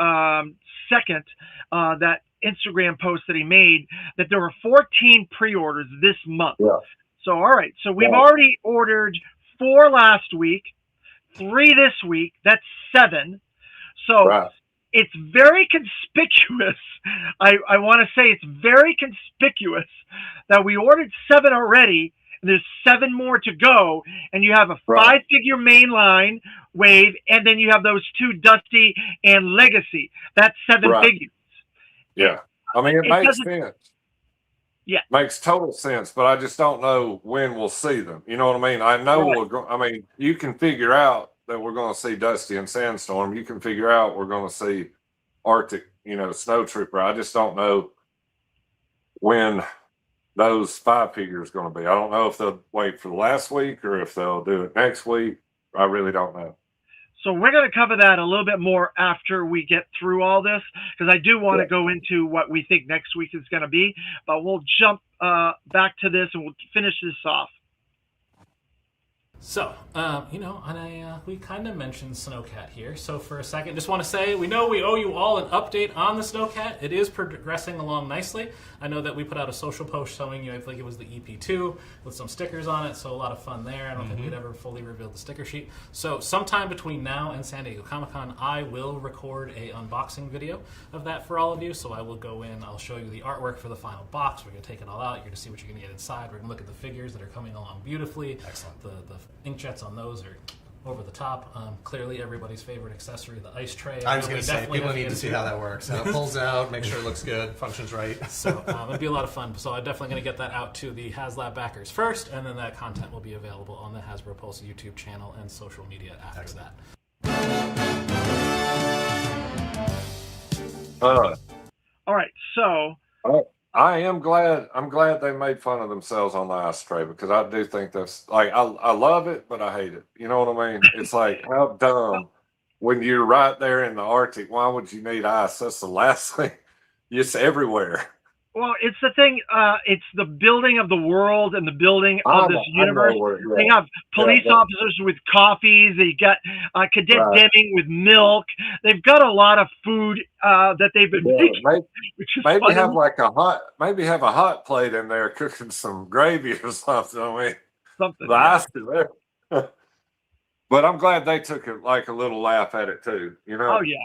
2nd, that Instagram post that he made, that there were 14 pre-orders this month. Yeah. So, all right. So we've already ordered 4 last week, 3 this week. That's 7. So Right. it's very conspicuous. I want to say it's very conspicuous that we ordered 7 already. There's 7 more to go, and you have a Right. 5-figure mainline wave, and then you have those 2 Dusty and Legacy. That's 7 Right. figures. Yeah. I mean, it makes doesn't- sense. Yeah. Makes total sense, but I just don't know when we'll see them. You know what I mean? I know Right. I mean, you can figure out that we're going to see Dusty and Sandstorm. You can figure out we're going to see Arctic, Snow Trooper. I just don't know when those 5 figures going to be. I don't know if they'll wait for the last week or if they'll do it next week. I really don't know. So we're going to cover that a little bit more after we get through all this, because I do want to go into what we think next week is going to be, but we'll jump back to this and we'll finish this off. So, we kind of mentioned Snowcat here. So for a second, just want to say, we know we owe you all an update on the Snowcat. It is progressing along nicely. I know that we put out a social post showing you, I think it was the EP2 with some stickers on it, so a lot of fun there. I don't think we'd ever fully revealed the sticker sheet. So sometime between now and San Diego Comic-Con, I will record a unboxing video of that for all of you. So I will go in, I'll show you the artwork for the final box. We're going to take it all out. You're going to see what you're going to get inside. We're going to look at the figures that are coming along beautifully. Excellent. The inkjets on those are over the top. Clearly everybody's favorite accessory, the ice tray. I was going We to say, definitely people have need to get see into. how that works. How it pulls out, make sure it looks good, functions right. So it'd be a lot of fun. So I'm definitely going to get that out to the HasLab backers first, and then that content will be available on the Hasbro Pulse YouTube channel and social media after that. All right. So I'm glad they made fun of themselves on the ice tray, because I do think that's like, I love it, but I hate it. You know what I mean? It's like, how dumb when you're right there in the Arctic. Why would you need ice? That's the last thing. It's everywhere. well, it's the thing. It's the building of the world and the building of this universe. They have police officers with coffees. They got Cadet Deming with milk. They've got a lot of food that they've been making. Which is Maybe funny. have a hot plate in there cooking some gravy or something. I mean, Something. the ice is there. But I'm glad they took it like a little laugh at it too. Oh yeah.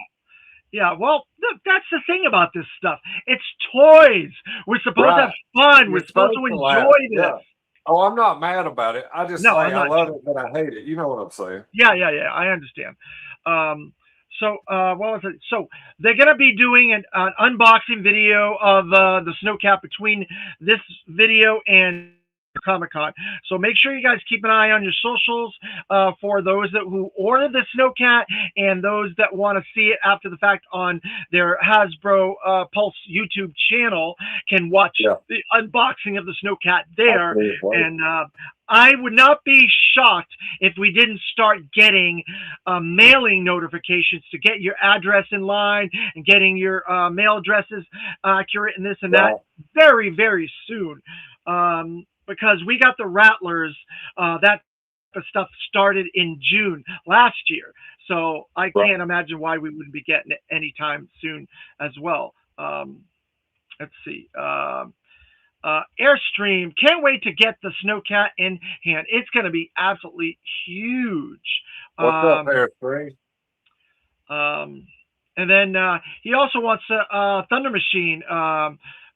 Yeah, well, that's the thing about this stuff. It's toys. We're supposed to have fun. We're supposed to enjoy this. Yeah. Oh, I'm not mad about it. I just I'm I not love it, but I hate it. You know what I'm saying? Yeah, I understand. What was it? So they're going to be doing an unboxing video of the Snowcat between this video and Comic-Con. So make sure you guys keep an eye on your socials for those who ordered the Snowcat, and those that want to see it after the fact on their Hasbro Pulse YouTube channel can watch the unboxing of the Snowcat there. And I would not be shocked if we didn't start getting mailing notifications to get your address in line and getting your mail addresses accurate and this and that very, very soon. Because we got the Rattlers, that of stuff started in June last year. So I Right. can't imagine why we wouldn't be getting it anytime soon as well. Let's see. Airstream, can't wait to get the Snowcat in hand. It's going to be absolutely huge. What's up, Airstream? And then he also wants a Thunder Machine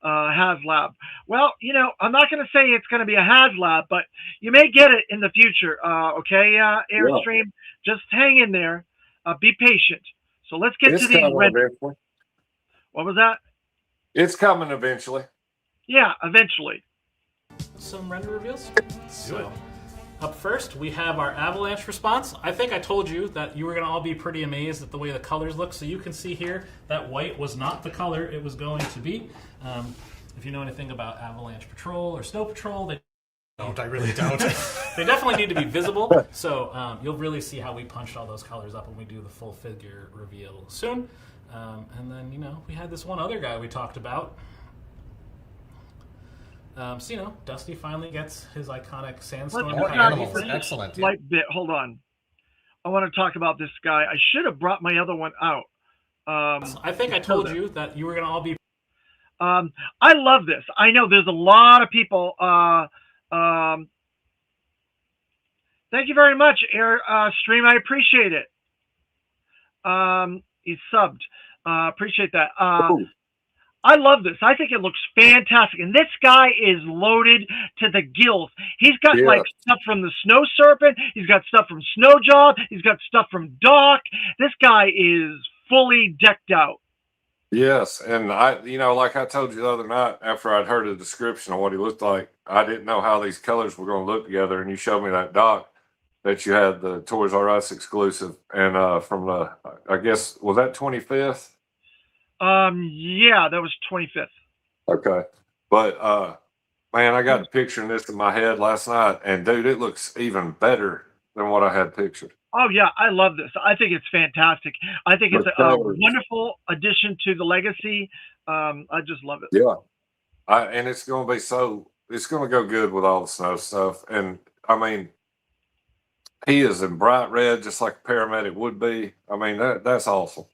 HasLab. Well, you know, I'm not going to say it's going to be a HasLab, but you may get it in the future. Okay, Airstream, just hang in there. Be patient. So let's get to these eventually. What was that? It's coming eventually. Yeah, eventually. Some render reveals. So, up first, we have our Avalanche response. I think I told you that you were going to all be pretty amazed at the way the colors look. So you can see here that white was not the color it was going to be. If you know anything about Avalanche Patrol or Snow Patrol, they I really don't. they definitely need to be visible. So you'll really see how we punched all those colors up when we do the full figure reveal soon. And then, you know, we had this one other guy we talked about. So, you know, Dusty finally gets his iconic Sandstorm. Let's More not animals. even- Excellent. Slight bit. Hold on. I want to talk about this guy. I should have brought my other one out. I think I told you that you were going to all be. I love this. I know there's a lot of people. Thank you very much, Stream. I appreciate it. He's subbed. Appreciate that. I love this. I think it looks fantastic. And this guy is loaded to the gills. He's got like stuff from the Snow Serpent. He's got stuff from Snowjaw. He's got stuff from Doc. This guy is fully decked out. Yes, and you know, like I told you the other night after I'd heard the description of what he looked like, I didn't know how these colors were going to look together, and you showed me that Doc that you had, the Toys R Us exclusive, and from the, I guess, was that 25th? Yeah, that was 25th. Okay, but man, I got the picture of this in my head last night, and dude, it looks even better than what I had pictured. Oh yeah, I love this. I think it's fantastic. I think it's a wonderful addition to the legacy. I just love it. Yeah, and it's going to be it's going to go good with all the snow stuff. And I mean, he is in bright red, just like a paramedic would be. I mean, that's awesome.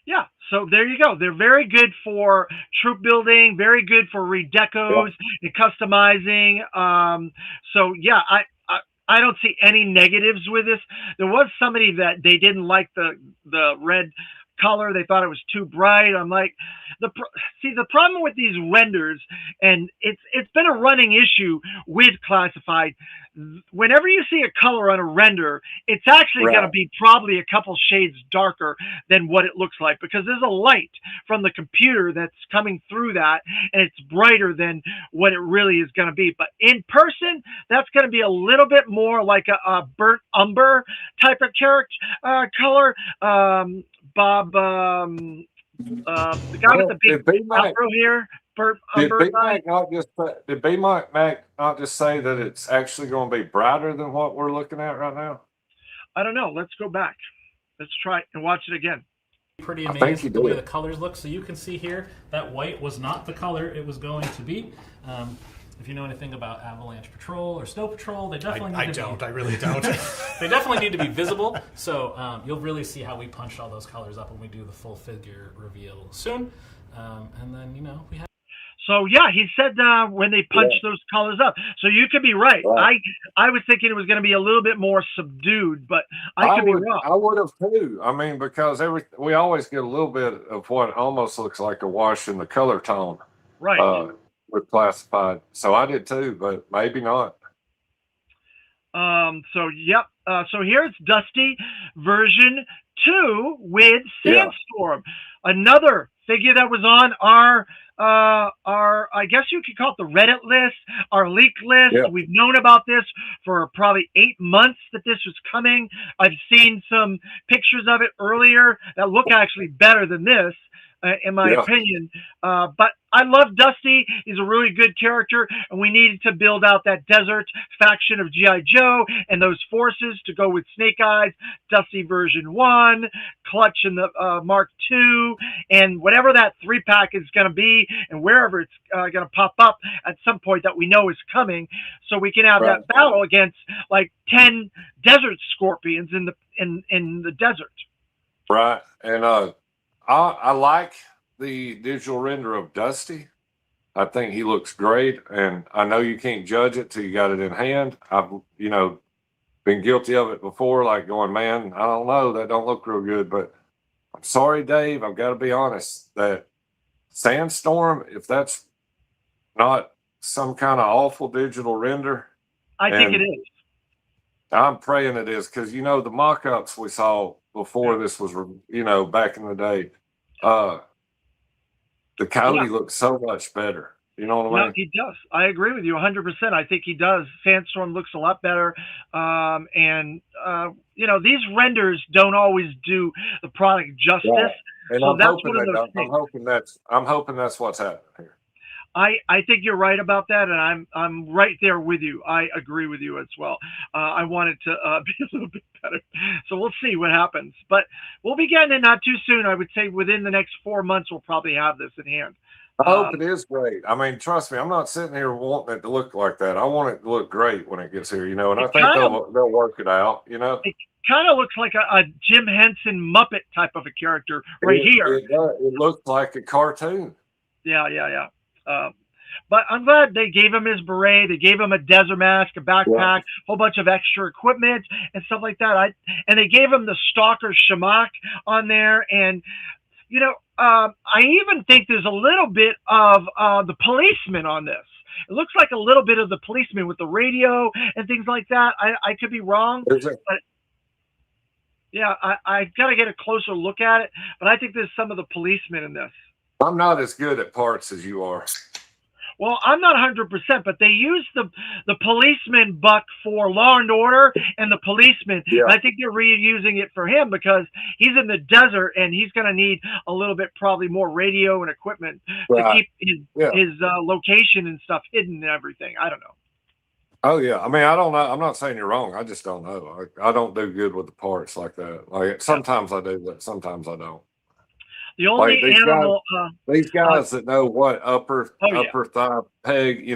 Yeah, so there you go. They're very good for troop building, very good for redecos and customizing. So yeah, I don't see any negatives with this. There was somebody that they didn't like the red color. They thought it was too bright. I'm like, the problem with these renders, and it's been a running issue with Classified. Whenever you see a color on a render, it's actually going to be probably a couple shades darker than what it looks like, because there's a light from the computer that's coming through that, and it's brighter than what it really is going to be. But in person, that's going to be a little bit more like a burnt umber type of character color. Bob, the guy with the big afro here. Did B-Mac not just say that it's actually going to be brighter than what we're looking at right now? I don't know. Let's go back. Let's try it and watch it again. Pretty amazed at the way the colors look. So you can see here that white was not the color it was going to be. If you know anything about Avalanche Patrol or Snow Patrol, they definitely I really don't. They definitely need to be visible. So you'll really see how we punched all those colors up when we do the full figure reveal soon. And then, you know, we have. So yeah, he said when they punch those colors up. So you could be right. I was thinking it was going to be a little bit more subdued, but I could be wrong. I would have too. I mean, because we always get a little bit of what almost looks like a wash in the color tone, right? With Classified. So I did too, but maybe not. So yep. So here's Dusty version 2 with Sandstorm, another figure that was on our I guess you could call it the Reddit list, our leak list. Yeah. We've known about this for probably 8 months that this was coming. I've seen some pictures of it earlier that look actually better than this. in my Yeah. opinion. But I love Dusty. He's a really good character, and we needed to build out that desert faction of G.I. Joe and those forces to go with Snake Eyes, Dusty version 1, Clutch in the Mark II, and whatever that 3-pack is going to be, and wherever it's going to pop up at some point that we know is coming, so we can have that battle against like 10 desert scorpions in the desert. Right. And I like the digital render of Dusty. I think he looks great, and I know you can't judge it till you got it in hand. I've been guilty of it before, like going, man, I don't know, that don't look real good. But I'm sorry, Dave, I've got to be honest, that Sandstorm, if that's not some kind of awful digital render, I think it is. I'm praying it is, because the mock-ups we saw before this was, back in the day, the Cody looks so much better. You know what I mean? No, he does. I agree with you 100%. I think he does. Sandstorm looks a lot better. These renders don't always do the product justice. Yeah. And so I'm hoping that's what's happening here. I think you're right about that, and I'm right there with you. I agree with you as well. I want it to be a little bit better. So we'll see what happens. But we'll be getting it not too soon. I would say within the next 4 months, we'll probably have this in hand. I hope it is great. I mean, trust me, I'm not sitting here wanting it to look like that. I want it to look great when it gets here, and I think they'll work it out, It kind of looks like a Jim Henson Muppet type of a character here. It looks like a cartoon. Yeah. But I'm glad they gave him his beret. They gave him a desert mask, a backpack, a whole bunch of extra equipment and stuff like that. And they gave him the Stalker Shamak on there. And, I even think there's a little bit of the policeman on this. It looks like a little bit of the policeman with the radio and things like that. I could be wrong. But yeah, I've got to get a closer look at it. But I think there's some of the policemen in this. I'm not as good at parts as you are. Well, I'm not 100%, but they used the policeman buck for Law and Order and the policeman. Yeah. I think they're reusing it for him because he's in the desert and he's going to need a little bit probably more radio and equipment to keep his location and stuff hidden and everything. I don't know. Oh, yeah. I mean, I don't know. I'm not saying you're wrong. I just don't know. I don't do good with the parts like that. Like sometimes I do, but sometimes I don't. The only animal, these guys that know what upper thigh peg,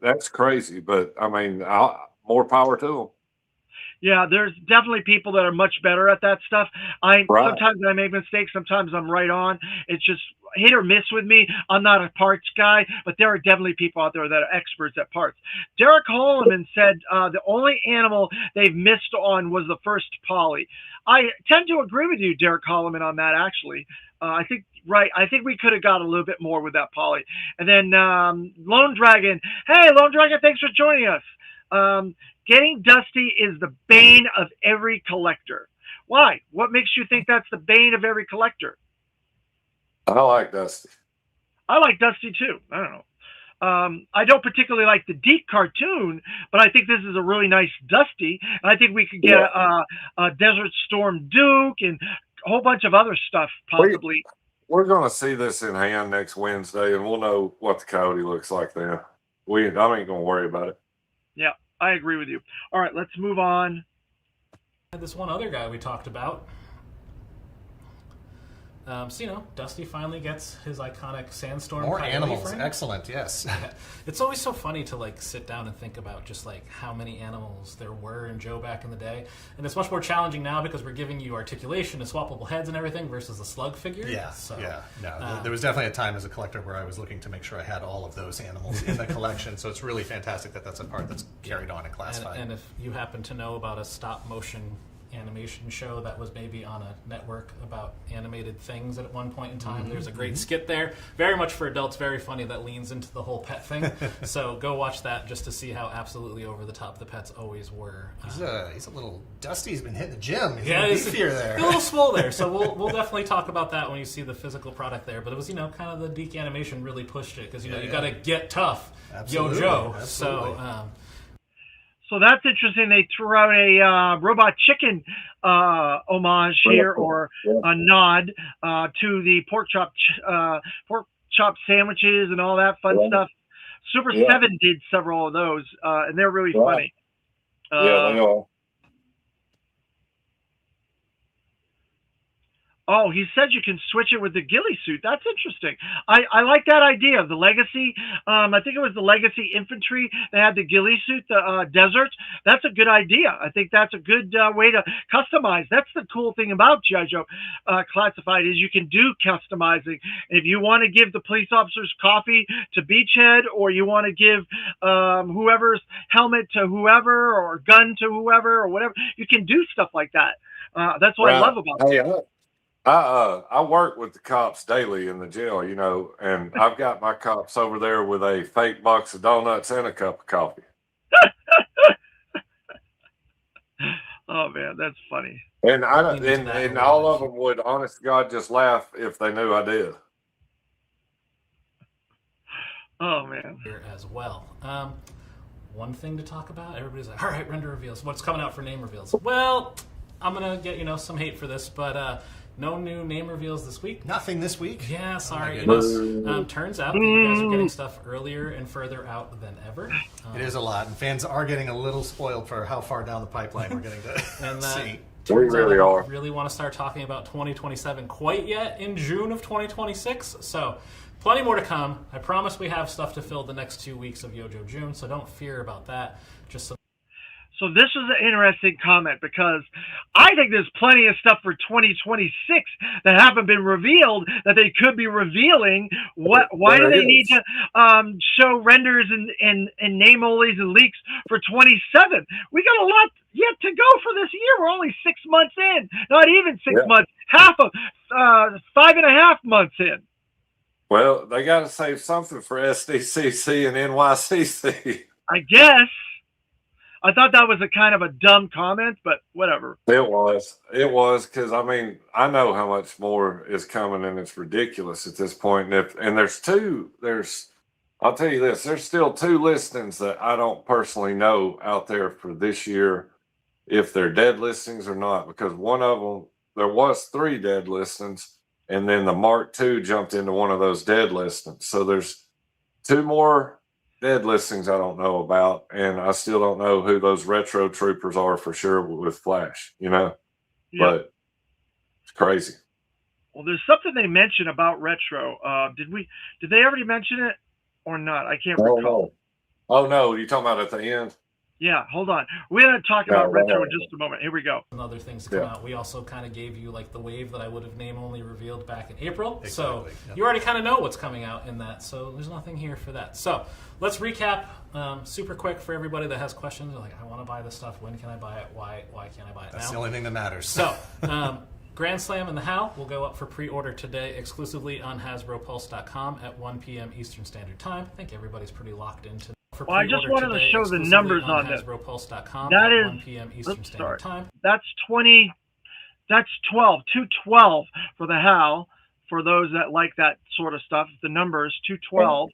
that's crazy. But I mean, more power to them. Yeah, there's definitely people that are much better at that stuff. Sometimes I make mistakes. Sometimes I'm right on. It's just hit or miss with me. I'm not a parts guy, but there are definitely people out there that are experts at parts. Derek Holloman said the only animal they've missed on was the first Polly. I tend to agree with you, Derek Holloman, on that, actually. I think we could have got a little bit more with that Polly. And then Lone Dragon. Hey, Lone Dragon, thanks for joining us. Getting Dusty is the bane of every collector. Why? What makes you think that's the bane of every collector? I like Dusty. I like Dusty too. I don't know. I don't particularly like the Deke cartoon, but I think this is a really nice Dusty. And I think we could get a Desert Storm Duke and a whole bunch of other stuff possibly. We're going to see this in hand next Wednesday, and we'll know what the coyote looks like then. I ain't going to worry about it. Yeah, I agree with you. All right, let's move on. This one other guy we talked about. Dusty finally gets his iconic Sandstorm. More coyote animals. frame. Excellent, yes. Yeah. It's always so funny to sit down and think about just how many animals there were in Joe back in the day. And it's much more challenging now because we're giving you articulation and swappable heads and everything versus the slug figure. Yeah, No, there was definitely a time as a collector where I was looking to make sure I had all of those animals in the collection. So it's really fantastic that that's a part that's carried on in Classified. And if you happen to know about a stop motion animation show that was maybe on a network about animated things at one point in time. There's a great skit there, very much for adults, very funny, that leans into the whole pet thing. So go watch that just to see how absolutely over the top the pets always were. He's a little Dusty's been hitting the gym. He's beefier there. A little swole there. So we'll definitely talk about that when you see the physical product there. But it was kind of the Deke animation really pushed it because you got to get tough, Absolutely. Yo Joe. Absolutely. So that's interesting. They threw out a Robot Chicken homage here, or a nod to the pork chop sandwiches and all that fun stuff. Super 7 did several of those, and they're really funny. Yeah, they are. Oh, he said you can switch it with the ghillie suit. That's interesting. I like that idea of the Legacy. I think it was the Legacy Infantry that had the ghillie suit, the desert. That's a good idea. I think that's a good way to customize. That's the cool thing about G.I. Joe Classified is you can do customizing. If you want to give the police officers coffee to Beachhead, or you want to give whoever's helmet to whoever, or gun to whoever, or whatever, you can do stuff like that. That's what I love about it. I work with the cops daily in the jail, you know, and I've got my cops over there with a fake box of donuts and a cup of coffee. Oh man, that's funny. And and all of them would, honest to God, just laugh if they knew I did. Oh man. Here as well. One thing to talk about. Everybody's like, all right, render reveals. What's coming out for name reveals? Well, I'm gonna get some hate for this, but no new name reveals this week. Nothing this week? Yeah, sorry. Turns out that you guys are getting stuff earlier and further out than ever. It is a lot, and fans are getting a little spoiled for how far down the pipeline we're getting to see. We really are. Really want to start talking about 2027 quite yet in June of 2026. So plenty more to come. I promise we have stuff to fill the next 2 weeks of Yojo June, so don't fear about that. So this is an interesting comment, because I think there's plenty of stuff for 2026 that haven't been revealed that they could be revealing. Why do they need to show renders and name onlys and leaks for 27? We got a lot yet to go for this year. We're only 6 months in, not even 6 months, half of 5.5 months in. Well, they got to save something for SDCC and NYCC. I guess. I thought that was a kind of a dumb comment, but whatever. It was because I mean, I know how much more is coming, and it's ridiculous at this point. And I'll tell you this, there's still 2 listings that I don't personally know out there for this year, if they're dead listings or not, because one of them, there was 3 dead listings, and then the Mark II jumped into one of those dead listings. So there's 2 more dead listings I don't know about, and I still don't know who those retro troopers are for sure with Flash, but it's crazy. Well, there's something they mentioned about retro. Did they already mention it or not? I can't recall. Oh no, you talking about at the end? Yeah, hold on. We're going to talk about retro in just a moment. Here we go. And other things to come out. We also kind of gave you like the wave that I would have name only revealed back in April. Exactly. So you already kind of know what's coming out in that. So there's nothing here for that. So let's recap super quick for everybody that has questions. Like, I want to buy this stuff. When can I buy it? Why can't I buy it now? That's the only thing that matters. So Grand Slam and the HAL will go up for pre-order today exclusively on HasbroPulse.com at 1 p.m. Eastern Standard Time. I think everybody's pretty locked into. Well, I just wanted to show the numbers on this. That is 1 p.m. Eastern Standard Time. That's 20. That's 12. 212 for the HAL. For those that like that sort of stuff, the numbers 212.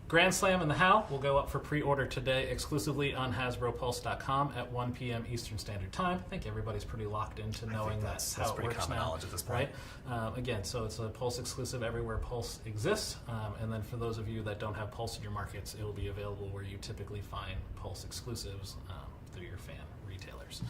Grand Slam and the HAL will go up for pre-order today exclusively on HasbroPulse.com at 1 p.m. Eastern Standard Time. I think everybody's pretty locked into knowing that's how it works now. Knowledge at this point. Right? Again, so it's a Pulse exclusive everywhere Pulse exists. And then for those of you that don't have Pulse in your markets, it will be available where you typically find Pulse exclusives through your fan retailers.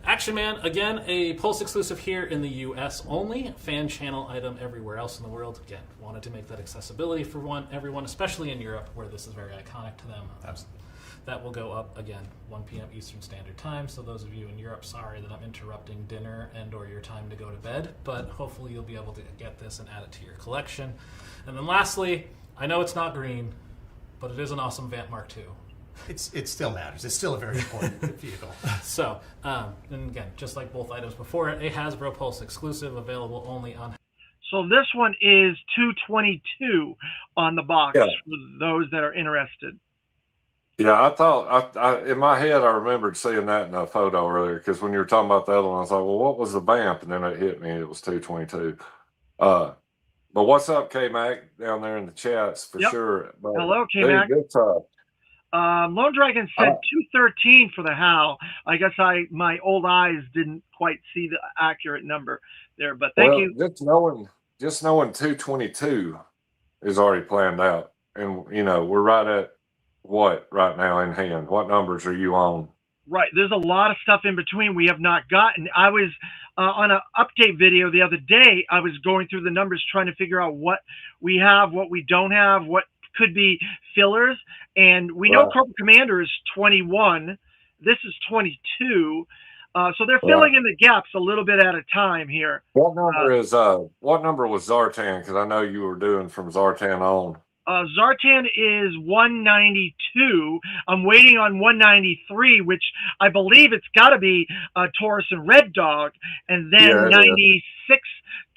Action Man, again, a Pulse exclusive here in the U.S. only. Fan channel item everywhere else in the world. Again, wanted to make that accessibility for everyone, especially in Europe, where this is very iconic to them. Absolutely. That will go up, again, 1 p.m. Eastern Standard Time. So those of you in Europe, sorry that I'm interrupting dinner and or your time to go to bed, but hopefully you'll be able to get this and add it to your collection. And then lastly, I know it's not green, but it is an awesome Vant Mark II. It still matters. It's still a very important vehicle. So, and again, just like both items before it, a Hasbro Pulse exclusive available only on. So this one is 222 on the box for those that are interested. Yeah, I thought in my head I remembered seeing that in a photo earlier, because when you were talking about the other one, I was like, well, what was the BAMP? And then it hit me. It was 222. But what's up, K Mac, down there in the chats for Yep. sure. But, Hello, dude, K-Mac. good stuff. Lone Dragon said 213 for the Hal. I guess my old eyes didn't quite see the accurate number there, but thank you. Just knowing 222 is already planned out, and we're right at what right now in hand. What numbers are you on? Right. There's a lot of stuff in between we have not gotten. I was on an update video the other day. I was going through the numbers trying to figure out what we have, what we don't have, what could be fillers. And we know Corporal Commander is 21. This is 22. So they're filling in the gaps a little bit at a time here. What number was Zartan? Because I know you were doing from Zartan on. Zartan is 192. I'm waiting on 193, which I believe it's got to be Taurus and Red Dog. And then 96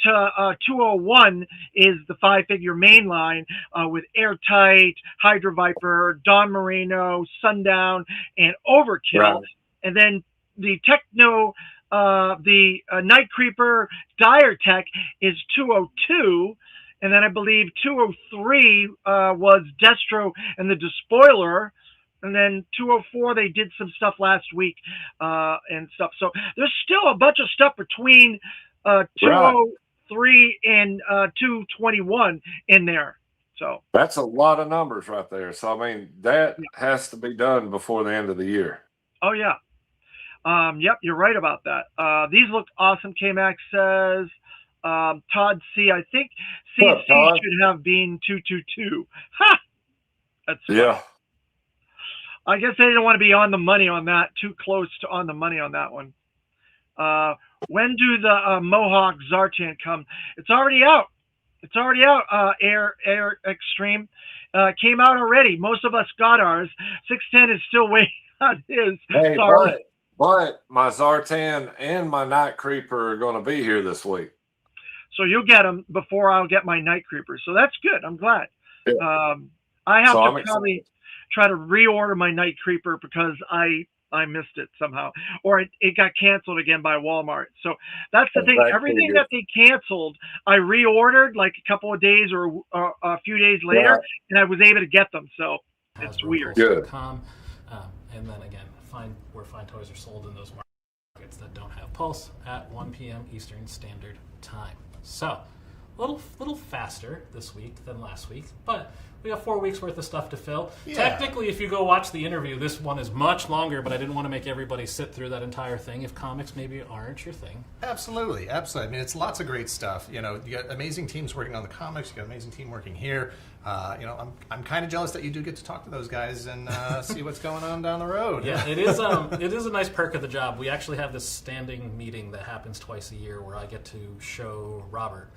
to 201 is the 5-figure main line with Airtight, Hydra Viper, Don Marino, Sundown, and Overkill. Right. And then the Techno, the Night Creeper, Dire Tech is 202. And then I believe 203 was Destro and the Despoiler. And then 204, they did some stuff last week and stuff. So there's still a bunch of stuff between 203 and 221 in there. So that's a lot of numbers right there. So, I mean, that has to be done before the end of the year. Oh, yeah. Yep, you're right about that. These look awesome, K-Max says. Todd C, I think CC should have been 222. Ha! That's funny. I guess they didn't want to be on the money on that, too close to on the money on that one. When do the Mohawk Zartan come? It's already out. It's already out, Air Extreme. Came out already. Most of us got ours. 610 is still waiting on his. Hey, but my Zartan and my Night Creeper are going to be here this week. So you'll get them before I'll get my Night Creeper. So that's good. I'm glad. Yeah. I have to probably try to reorder my Night Creeper because I missed it somehow. Or it got canceled again by Walmart. So that's the thing. Everything that they canceled, I reordered like a couple of days or a few days later, and I was able to get them. So it's weird. Good. And then again, where Fine Toys are sold in those markets that don't have Pulse at 1 p.m. Eastern Standard Time. So, a little faster this week than last week, but we have 4 weeks worth of stuff to fill. Yeah. Technically, if you go watch the interview, this one is much longer, but I didn't want to make everybody sit through that entire thing if comics maybe aren't your thing. Absolutely. I mean, it's lots of great stuff. You got amazing teams working on the comics. You got an amazing team working here. I'm kind of jealous that you do get to talk to those guys and see what's going on down the road. Yeah, it is a nice perk of the job. We actually have this standing meeting that happens twice a year where I get to show Robert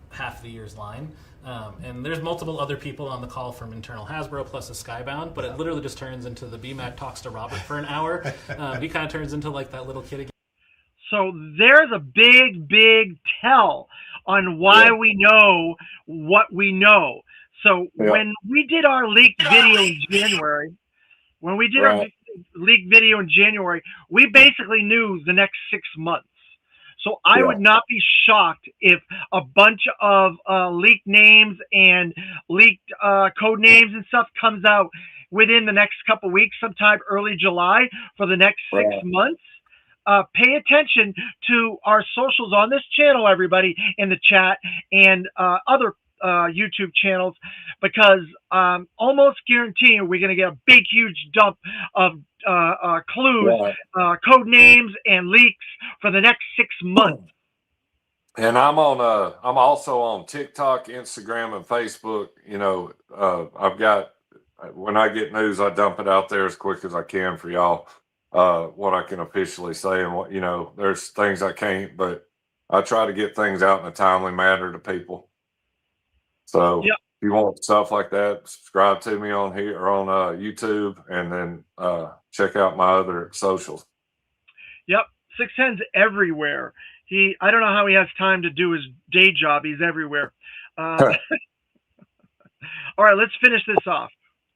half the year's line. And there's multiple other people on the call from internal Hasbro plus a Skybound, but it literally just turns into the BMAC talks to Robert for an hour. He kind of turns into like that little kid again. So there's a big tell on why we know what we know. So when we did our leaked video in January, we basically knew the next 6 months. So I would not be shocked if a bunch of leaked names and leaked code names and stuff comes out within the next couple weeks, sometime early July for the next 6 months. Pay attention to our socials on this channel, everybody in the chat, and other YouTube channels, because almost guaranteeing we're going to get a big, huge dump of clues, code names, and leaks for the next 6 months. And I'm also on TikTok, Instagram, and Facebook. I've got, when I get news, I dump it out there as quick as I can for y'all. What I can officially say, and what there's things I can't, but I try to get things out in a timely manner to people. So if you want stuff like that, subscribe to me on here or on YouTube, and then check out my other socials. Yep, 610's everywhere. I don't know how he has time to do his day job. He's everywhere. All right, let's finish this off.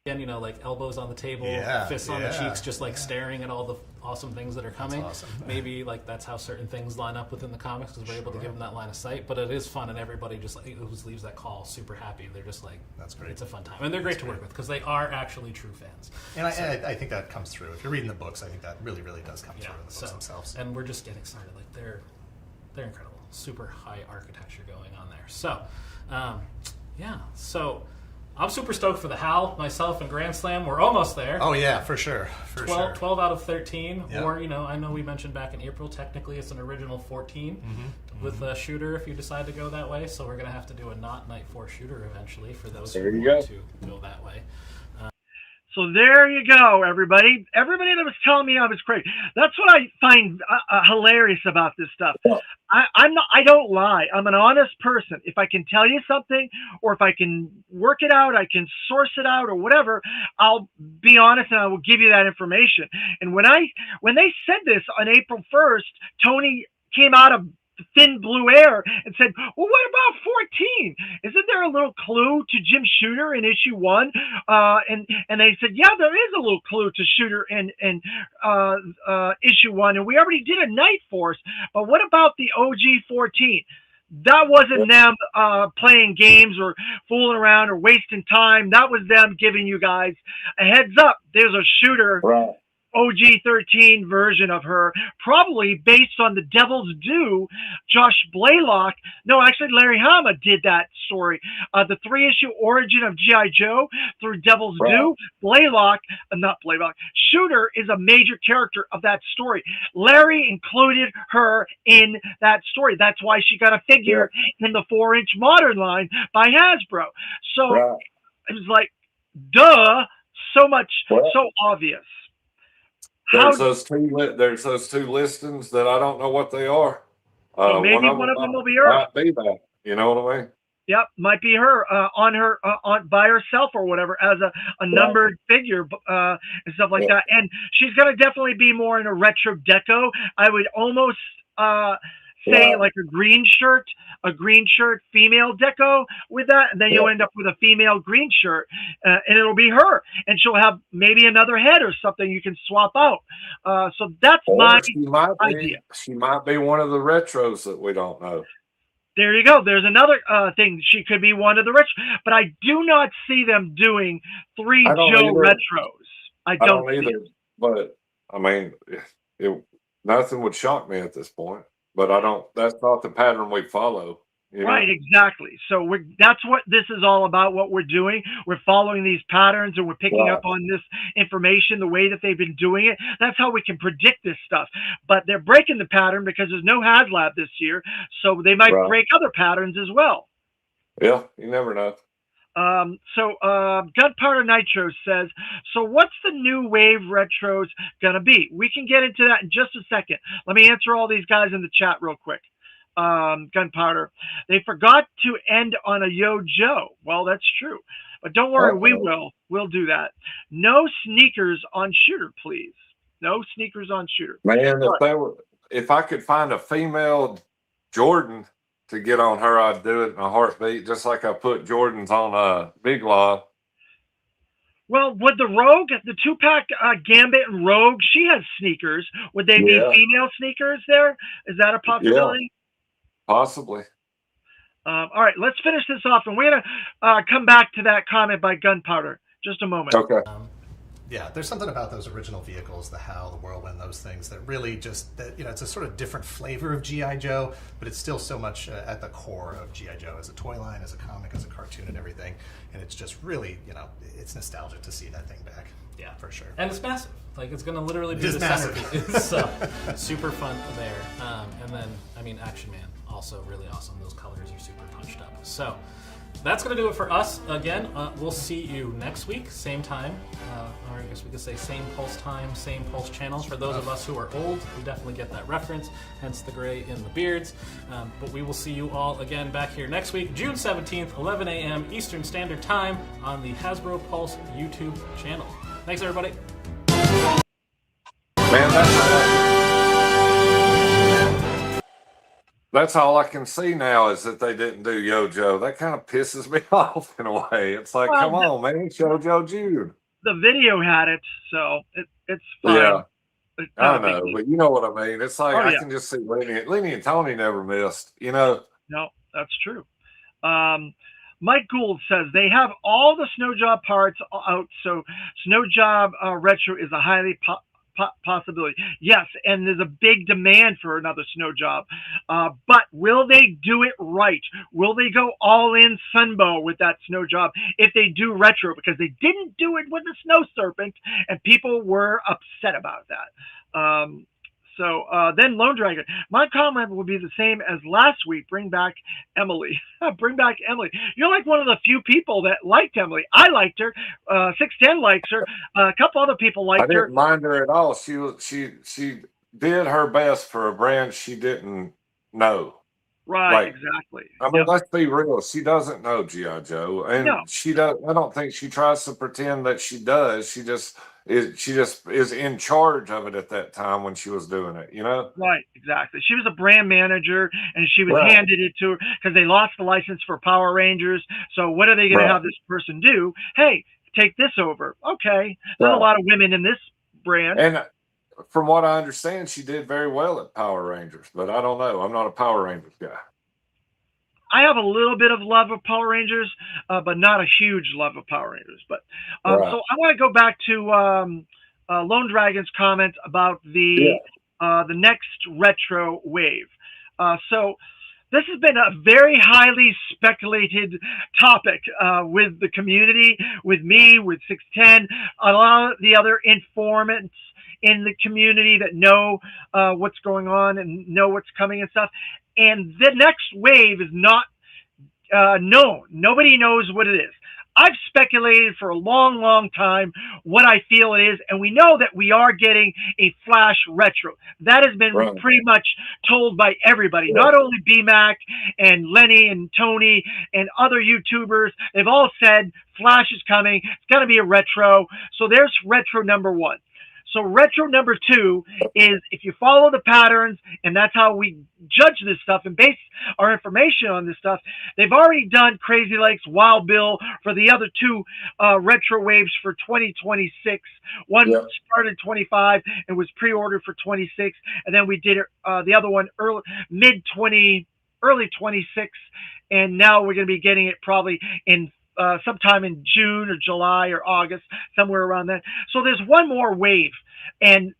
Again, you know, like elbows on the table, Yeah, fists on the yeah, cheeks, just like staring at all the awesome things that are coming. That's awesome. Maybe like that's how certain things line up within the comics because we're able to give them that line of sight. But it is fun, and everybody just like who leaves that call super happy. They're just like, That's great. It's a fun time, and they're great to work with because they are actually true fans. And I think that comes through. If you're reading the books, I think that really, really does come through in the books themselves. And we're just getting started. Like they're incredible. Super high architecture going on there. So, yeah. So I'm super stoked for the HAL. Myself and Grand Slam, we're almost there. Oh yeah, for sure. 12 out of 13. Yep. Or, you know, I know we mentioned back in April, technically it's an original 14 with a shooter if you decide to go that way. So we're going to have to do a not Night 4 shooter eventually for those who want to go that way. So there you go, everybody. Everybody that was telling me I was crazy. That's what I find hilarious about this stuff. I don't lie. I'm an honest person. If I can tell you something, or if I can work it out, I can source it out, or whatever, I'll be honest and I will give you that information. And when they said this on April 1st, Tony came out of thin blue air and said, well, what about 14? Isn't there a little clue to Jim Shooter in issue 1? And they said, yeah, there is a little clue to Shooter in issue 1. And we already did a Night Force, but what about the OG 14? That wasn't them playing games or fooling around or wasting time. That was them giving you guys a heads up. There's a Shooter OG 13 version of her, probably based on the Devil's Due. Josh Blaylock, no, actually Larry Hama did that story. The 3-issue origin of G.I. Joe through Devil's Due. Shooter is a major character of that story. Larry included her in that story. That's why she got a figure in the 4-inch Modern line by Hasbro. So it was like, duh, so much, so obvious. There's those two listings that I don't know what they are. Maybe one of them will be her. Might be that. You know what I mean? Yep, might be her on by herself or whatever as a numbered figure and stuff like that. And she's gonna definitely be more in a retro deco. I would almost say like a green shirt female deco with that, and then you'll end up with a female green shirt, and it'll be her, and she'll have maybe another head or something you can swap out. So that's my idea. She might be one of the retros that we don't know. There you go. There's another thing. She could be one of the rich, but I do not see them doing 3 Joe retros. I don't either. But I mean, nothing would shock me at this point. But I don't. That's not the pattern we follow. Right, exactly. So that's what this is all about, what we're doing. We're following these patterns and we're picking up on this information, the way that they've been doing it. That's how we can predict this stuff. But they're breaking the pattern because there's no HasLab this year. So they might break other patterns as well. Yeah, you never know. Gunpowder Nitro says, so what's the new wave retros going to be? We can get into that in just a second. Let me answer all these guys in the chat real quick. Gunpowder, they forgot to end on a Yo Joe. Well, that's true, but don't worry, we'll do that. No sneakers on Shooter, please. No sneakers on Shooter. Man, if I could find a female Jordan to get on her, I'd do it in a heartbeat, just like I put Jordans on Big Law. Well, would the Rogue, the 2-pack Gambit and Rogue, she has sneakers. Would they be female sneakers there? Is that a possibility? Possibly. All right, let's finish this off, and we're going to come back to that comment by Gunpowder. Just a moment. Okay. Yeah, there's something about those original vehicles, the HAL, the Whirlwind, those things that really just, it's a sort of different flavor of G.I. Joe, but it's still so much at the core of G.I. Joe as a toy line, as a comic, as a cartoon and everything. And it's just really, it's nostalgic to see that thing back. Yeah, for sure. And it's massive. Like, it's going to literally be the centerpiece. So, super fun there. And then, I mean, Action Man, also really awesome. Those colors are super punched up. So, that's going to do it for us. Again, we'll see you next week, same time. Or I guess we could say same Pulse time, same Pulse channels. For those of us who are old, we definitely get that reference, hence the gray in the beards. But we will see you all again back here next week, June 17th, 11 a.m. Eastern Standard Time on the Hasbro Pulse YouTube channel. Thanks, everybody. Man, that's That's all I can see now is that they didn't do Yojo. That kind of pisses me off in a way. It's like, Well, come on, man, it's JoJo June. the video had it, so it's fine. Yeah, It's I not a big know, deal. but you know what I mean. It's like Oh I yeah, can just see Lenny and Tony never missed. You know, no, that's true. Mike Gould says they have all the Snow Job parts out, so Snow Job Retro is a highly possibility. Yes, and there's a big demand for another Snow Job. But will they do it right? Will they go all in Sunbow with that Snow Job if they do Retro? Because they didn't do it with the Snow Serpent, and people were upset about that. So then Lone Dragon. My comment will be the same as last week. Bring back Emily. Bring back Emily. You're like one of the few people that liked Emily. I liked her. 610 likes her. A couple other people I liked her. didn't mind her at all. She did her best for a brand she didn't know. Right, Like, exactly. I mean, Yep. let's be real. She doesn't know G.I. Joe, and No. she does. I don't think she tries to pretend that she does. She just is in charge of it at that time when she was doing it. You know? Right, exactly. She was a brand manager, and she was Right. handed it to her because they lost the license for Power Rangers. So what are they going to Right. have this person do? Hey, take this over. Okay. There's Right. a lot of women in this brand. And from what I understand, she did very well at Power Rangers, but I don't know. I'm not a Power Rangers guy. I have a little bit of love of Power Rangers, but not a huge love of Power Rangers. But Right. so I want to go back to Lone Dragon's comment about the next retro wave. So this has been a very highly speculated topic with the community, with me, with 610, a lot of the other informants in the community that know what's going on and know what's coming and stuff. And the next wave is not known. Nobody knows what it is. I've speculated for a long, long time what I feel it is, and we know that we are getting a Flash Retro. That has been Right. pretty much told by everybody, Yeah. not only BMAC and Lenny and Tony and other YouTubers. They've all said Flash is coming. It's going to be a Retro. So there's Retro number one. So Retro number two is if you follow the patterns, and that's how we judge this stuff and base our information on this stuff. They've already done Crazy Lakes, Wild Bill for the other two retro waves for 2026. One Yep. started 25 and was pre-ordered for 26, and then we did it, the other one early 26, and now we're going to be getting it probably in sometime in June or July or August, somewhere around that. So there's one more wave, and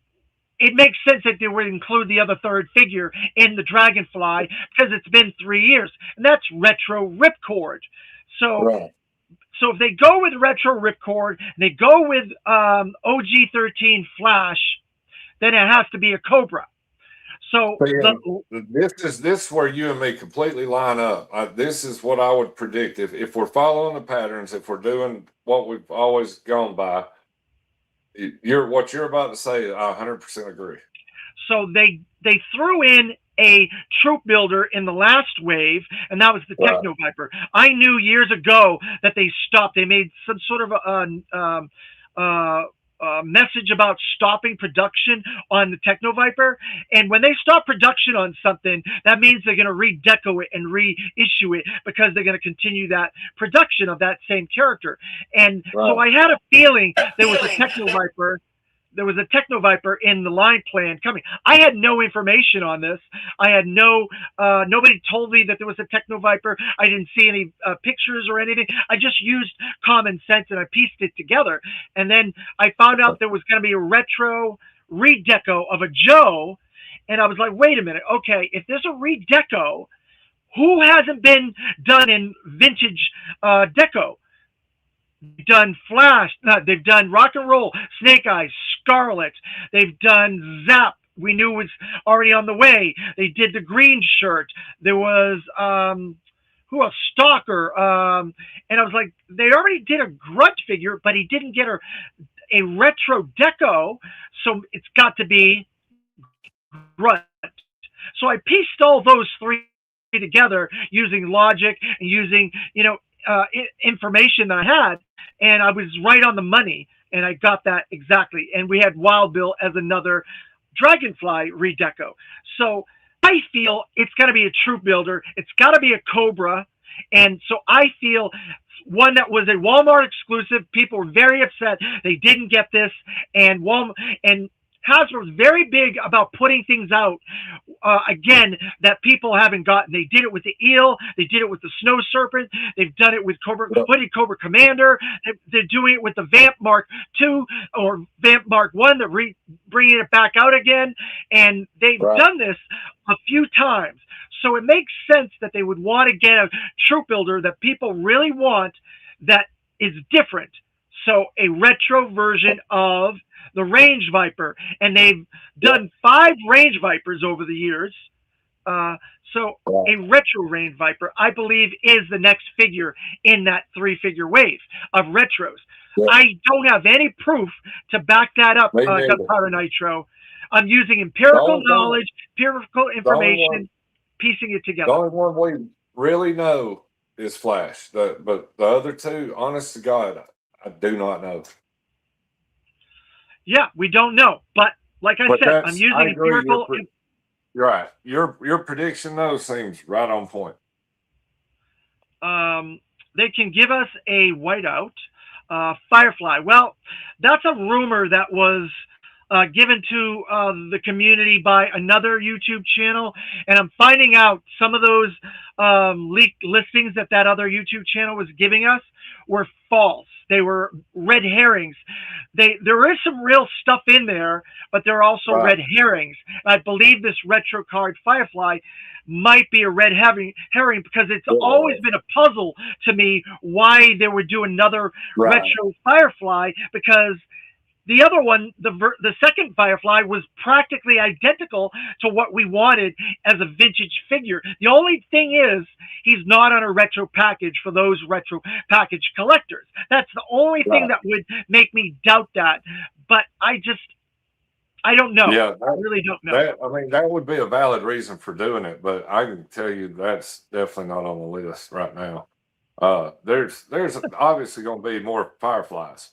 it makes sense that they would include the other third figure in the Dragonfly because it's been 3 years, and that's Retro Ripcord. So, Right. so if they go with Retro Ripcord, and they go with OG13 Flash, then it has to be a Cobra. So Yeah. This is where you and me completely line up. This is what I would predict if we're following the patterns, if we're doing what we've always gone by. What you're about to say, I 100% agree. So they threw in a troop builder in the last wave, and that was the Right. Techno Viper. I knew years ago that they stopped. They made some sort of a message about stopping production on the Techno Viper, and when they stop production on something, that means they're going to redeco it and reissue it because they're going to continue that production of that same character. And so I had a feeling there was a Techno Viper. There was a Techno Viper in the line plan coming. I had no information on this. I had nobody told me that there was a Techno Viper. I didn't see any pictures or anything. I just used common sense and I pieced it together. And then I found out there was going to be a retro redeco of a Joe. And I was like, wait a minute. Okay, if there's a redeco, who hasn't been done in vintage deco? They've done Flash. They've done Rock and Roll, Snake Eyes, Scarlet. They've done Zap. We knew was already on the way. They did the green shirt. There was who else? Stalker. And I was like, they already did a Grunt figure, but he didn't get a retro deco, so it's got to be Grunt. So I pieced all those three together using logic and using information that I had, and I was right on the money, and I got that exactly. And we had Wild Bill as another Dragonfly redeco. So I feel it's got to be a Troop Builder. It's got to be a Cobra. And so I feel one that was a Walmart exclusive. People were very upset they didn't get this, and Hasbro was very big about putting things out again that people haven't gotten. They did it with the Eel. They did it with the Snow Serpent. They've done it with Hooded Cobra Commander. They're doing it with the Vamp Mark II or Vamp Mark I. They're bringing it back out again, and they've done this a few times. So it makes sense that they would want to get a Troop Builder that people really want that is different. So a retro version of the Range Viper. And they've done 5 Range Vipers over the years. So a retro Range Viper, I believe, is the next figure in that 3-figure wave of retros. Yeah. I don't have any proof to back that up, Gunpowder Nitro. I'm using empirical knowledge, empirical information, piecing it together. The only one we really know is Flash. But the other two, honest to God, I do not know. Yeah, we don't know. But like I said, I'm using empirical. You're right. Your prediction, though, seems right on point. They can give us a whiteout. Firefly. Well, that's a rumor that was given to the community by another YouTube channel, and I'm finding out some of those leaked listings that other YouTube channel was giving us were false. They were red herrings. There is some real stuff in there, but there are also red herrings. I believe this retro card Firefly might be a red herring because it's always been a puzzle to me why they would do another retro Firefly, because the other one, the second Firefly, was practically identical to what we wanted as a vintage figure. The only thing is he's not on a retro package for those retro package collectors. That's the only thing that would make me doubt that. But I don't know. Yeah, I really don't know. That would be a valid reason for doing it, but I can tell you that's definitely not on the list right now. There's obviously going to be more Fireflies.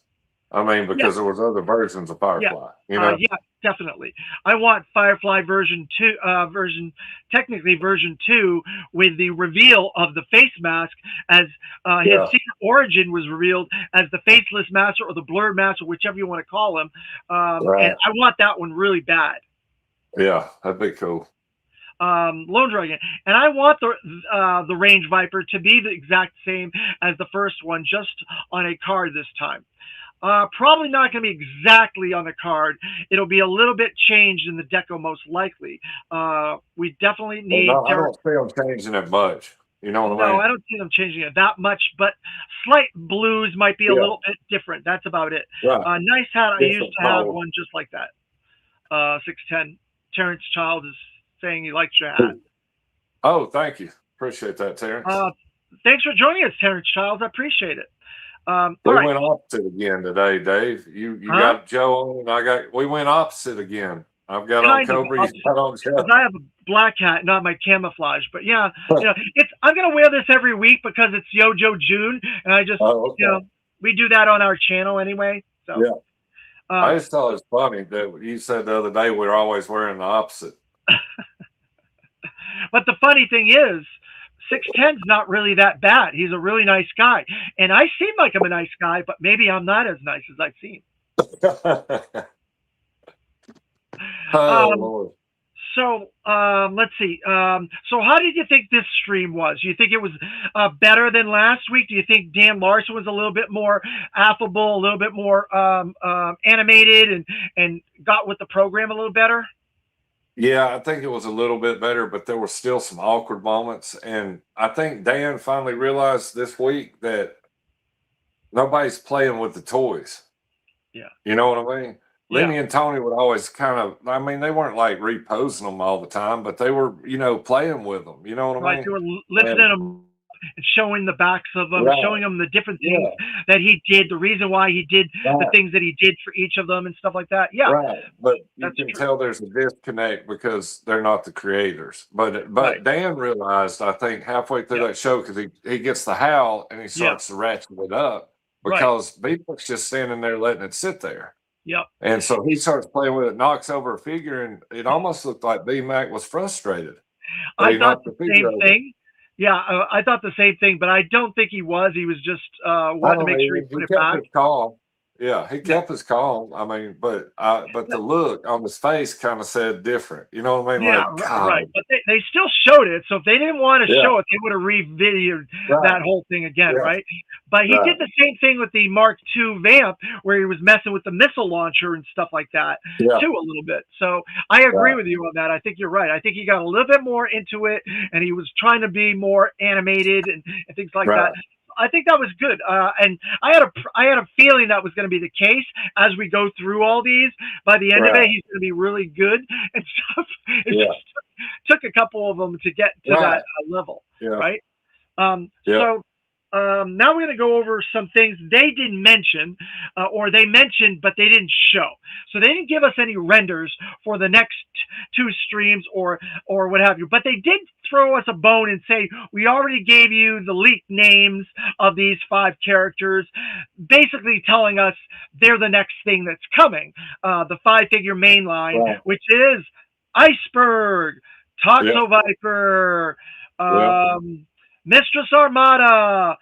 Because there was other versions of Firefly. Yeah, definitely. I want Firefly version 2, technically version 2, with the reveal of the face mask as his secret origin was revealed as the faceless master or the blurred master, whichever you want to call him. And I want that one really bad. Yeah, that'd be cool. Lone Dragon, and I want the Range Viper to be the exact same as the first one, just on a card this time. Probably not going to be exactly on the card. It'll be a little bit changed in the deco, most likely. We definitely need. I don't see them changing it much. You know what I mean? No, I don't see them changing it that much, but slight blues might be a little bit different. That's about it. Right. Nice hat. I used to have one just like that. 610. Terrence Child is saying he likes your hat. Oh, thank you. Appreciate that, Terrence. Thanks for joining us, Terrence Childs. I appreciate it. We went opposite again today, Dave. You got Joe on, we went opposite again. I've got on Cobra, you got on Joe. I have a black hat, not my camouflage. But yeah, I'm gonna wear this every week because it's Yojo June, and I just we do that on our channel anyway. So yeah. I just thought it was funny that you said the other day we're always wearing the opposite. But the funny thing is, 610's not really that bad. He's a really nice guy. And I seem like I'm a nice guy, but maybe I'm not as nice as I seem. Lord. So let's see. So how did you think this stream was? Do you think it was better than last week? Do you think Dan Larson was a little bit more affable, a little bit more animated and got with the program a little better? Yeah, I think it was a little bit better, but there were still some awkward moments. And I think Dan finally realized this week that nobody's playing with the toys. Yeah. You know what I mean? Yeah. Lenny and Tony would always kind of, they weren't like reposing them all the time, but they were, playing with them. You know what I mean? They were lifting them and showing the backs of them, showing them the different things that he did, the reason why he did the things that he did for each of them and stuff like that. Yeah. Right. But you can tell there's a disconnect because they're not the creators. But Dan realized, I think, halfway through that show, because he gets the howl and he starts to ratchet it up because people's just standing there letting it sit there. Yep. And so he starts playing with it, knocks over a figure, and it almost looked like B-Mac was frustrated that I he thought knocked the the figure same over. thing. Yeah, I thought the same thing, but I don't think he was. He was just I wanting to don't make sure know. he He put it kept back. his calm. Yeah, he Yeah. kept his calm. I mean, but the look on his face kind of said different. You know what I mean? Yeah, Like, right. God, But they still showed it. So if they didn't want to yeah, show it, they would have re-videoed right, that whole thing again, yeah, right? But he right, did the same thing with the Mark II Vamp, where he was messing with the missile launcher and stuff like that yeah, too a little bit. So I agree right, with you on that. I think you're right. I think he got a little bit more into it, and he was trying to be more animated and things like that. right, I think that was good, and I had a feeling that was going to be the case as we go through all these. By the end of it, right, he's going to be really good and stuff. It yeah, just took a couple of them to get to that right, level, yeah, right? yeah, So now we're going to go over some things they didn't mention, or they mentioned but they didn't show. So they didn't give us any renders for the next two streams or what have you. But they did throw us a bone and say we already gave you the leaked names of these 5 characters, basically telling us they're the next thing that's coming. The 5-figure main line, right, which is Iceberg, yeah, Toxo Viper, yeah, Mistress Armada,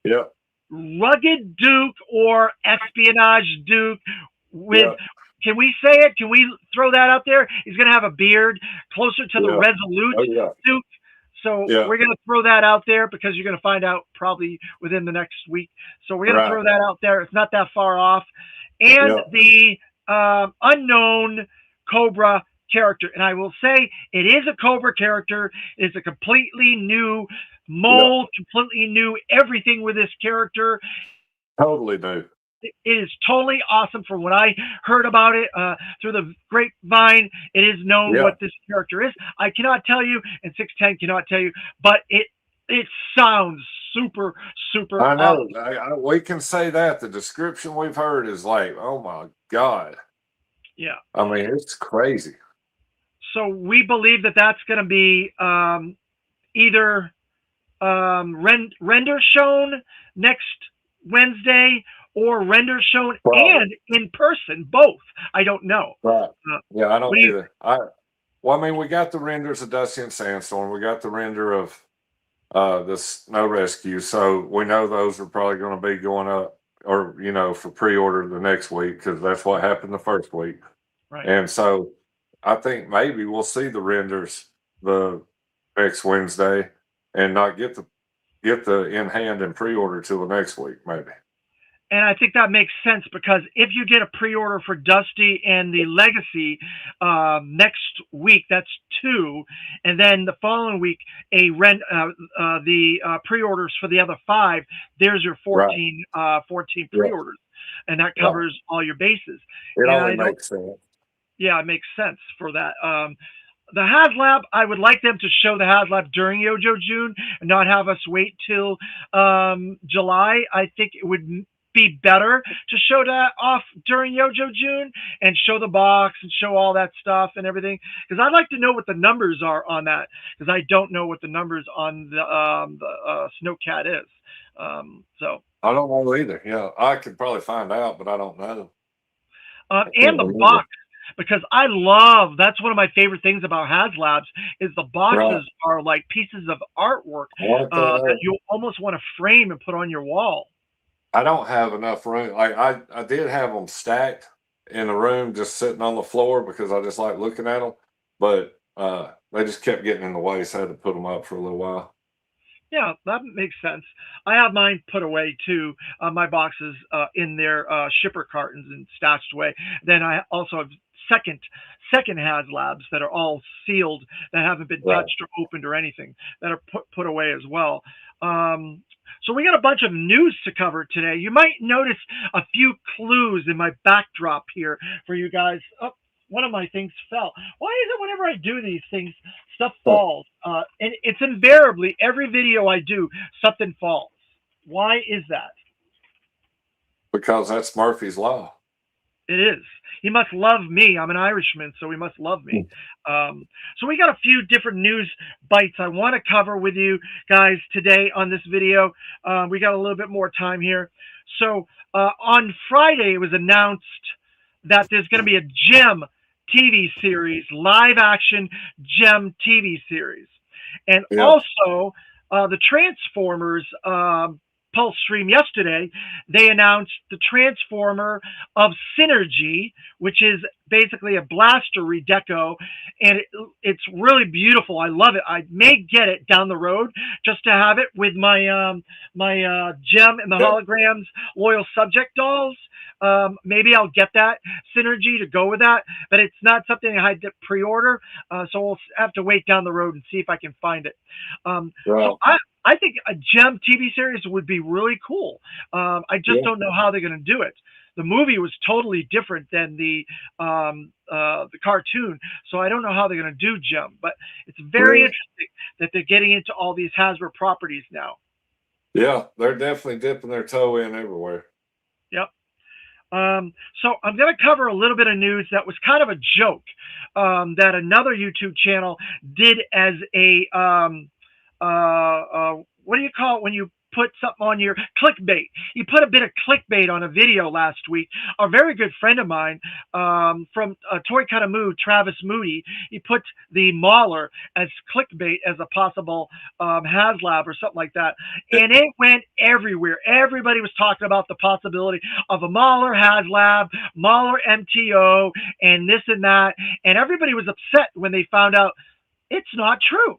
yeah, Rugged Duke or Espionage Duke with, yeah, can we say it? Can we throw that out there? He's going to have a beard closer to the yeah, Resolute oh yeah, Duke. So yeah, we're going to throw that out there because you're going to find out probably within the next week. So we're going to right, throw that out there. It's not that far off. And yeah, the unknown Cobra character. And I will say it is a Cobra character. It's a completely new yeah, mold, completely new everything with this character. totally new. It is totally awesome. From what I heard about it through the grapevine, it is known Yeah, what this character is. I cannot tell you, and 610 cannot tell you, but it sounds super, super I know. awesome. We can say that. The description we've heard is like, oh my God. Yeah. I mean, it's crazy. So we believe that that's going to be either render shown next Wednesday or render shown Probably. and in person, both. I don't know. Right. Yeah, I don't what do you- either. Well, I mean, we got the renders of Dusty and Sandstorm. We got the render of the Snow Rescue. So we know those are probably going to be going up or, for pre-order the next week because that's what happened the first week. Right. And so I think maybe we'll see the renders the next Wednesday and not get the in hand and pre-order till the next week, maybe. And I think that makes sense because if you get a pre-order for Dusty and the Legacy next week, that's 2, and then the following week the pre-orders for the other 5. There's your 14 pre-orders, and that covers all your bases. It And only makes sense. Yeah, it makes sense for that. The HasLab, I would like them to show the HasLab during Yojo June and not have us wait till July. I think it would be better to show that off during Yojo June and show the box and show all that stuff and everything. Because I'd like to know what the numbers are on that, because I don't know what the numbers on the Snowcat is. So I don't know either. Yeah, I could probably find out, but I don't know. and the box. Because that's one of my favorite things about HasLabs is the boxes are like pieces of artwork that you almost want to frame and put on your wall. I don't have enough room. Like I did have them stacked in a room, just sitting on the floor because I just like looking at them. But they just kept getting in the way, so I had to put them up for a little while. Yeah, that makes sense. I have mine put away too. My boxes in their shipper cartons and stashed away. Then I also have second HasLabs that are all sealed, that haven't been touched or opened or anything, that are put away as well. So we got a bunch of news to cover today. You might notice a few clues in my backdrop here for you guys. Oh, one of my things fell. Why is it whenever I do these things, stuff falls? And it's invariably every video I do, something falls. Why is that? Because that's Murphy's Law. It is. He must love me. I'm an Irishman, so he must love me. So we got a few different news bites I want to cover with you guys today on this video. We got a little bit more time here. So on Friday, it was announced that there's going to be a Gem TV series, live action Gem TV series. And also, the Transformers Pulse stream yesterday, they announced the Transformer of Synergy, which is basically a blaster redeco, and it's really beautiful. I love it. I may get it down the road just to have it with my Gem and the Holograms Loyal Subject dolls. Maybe I'll get that Synergy to go with that, but it's not something I had to pre-order, so we'll have to wait down the road and see if I can find it. So I think a Gem TV series would be really cool. I just don't know how they're going to do it. The movie was totally different than the cartoon, so I don't know how they're going to do Gem. But it's very interesting that they're getting into all these Hasbro properties now. Yeah, they're definitely dipping their toe in everywhere. Yep. So I'm going to cover a little bit of news that was kind of a joke that another YouTube channel did as a what do you call it when you put something on your clickbait? You put a bit of clickbait on a video last week. A very good friend of mine from Toy Kind of Mood, Travis Moody, he put the Mauler as clickbait as a possible HasLab or something like that. And it went everywhere. Everybody was talking about the possibility of a Mauler HasLab, Mauler MTO, and this and that. And everybody was upset when they found out it's not true.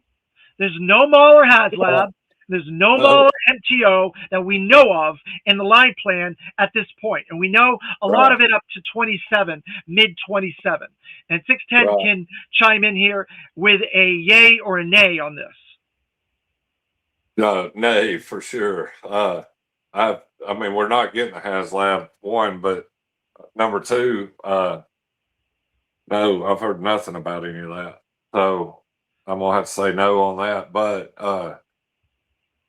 There's no Mauler HasLab. There's no Mauler MTO that we know of in the line plan at this point. And we know a lot of it up to 27, mid-27. And 610 can chime in here with a yay or a nay on this. No, nay, for sure. I mean, we're not getting a HasLab, one, but number two, no, I've heard nothing about any of that. So I'm going to have to say no on that. But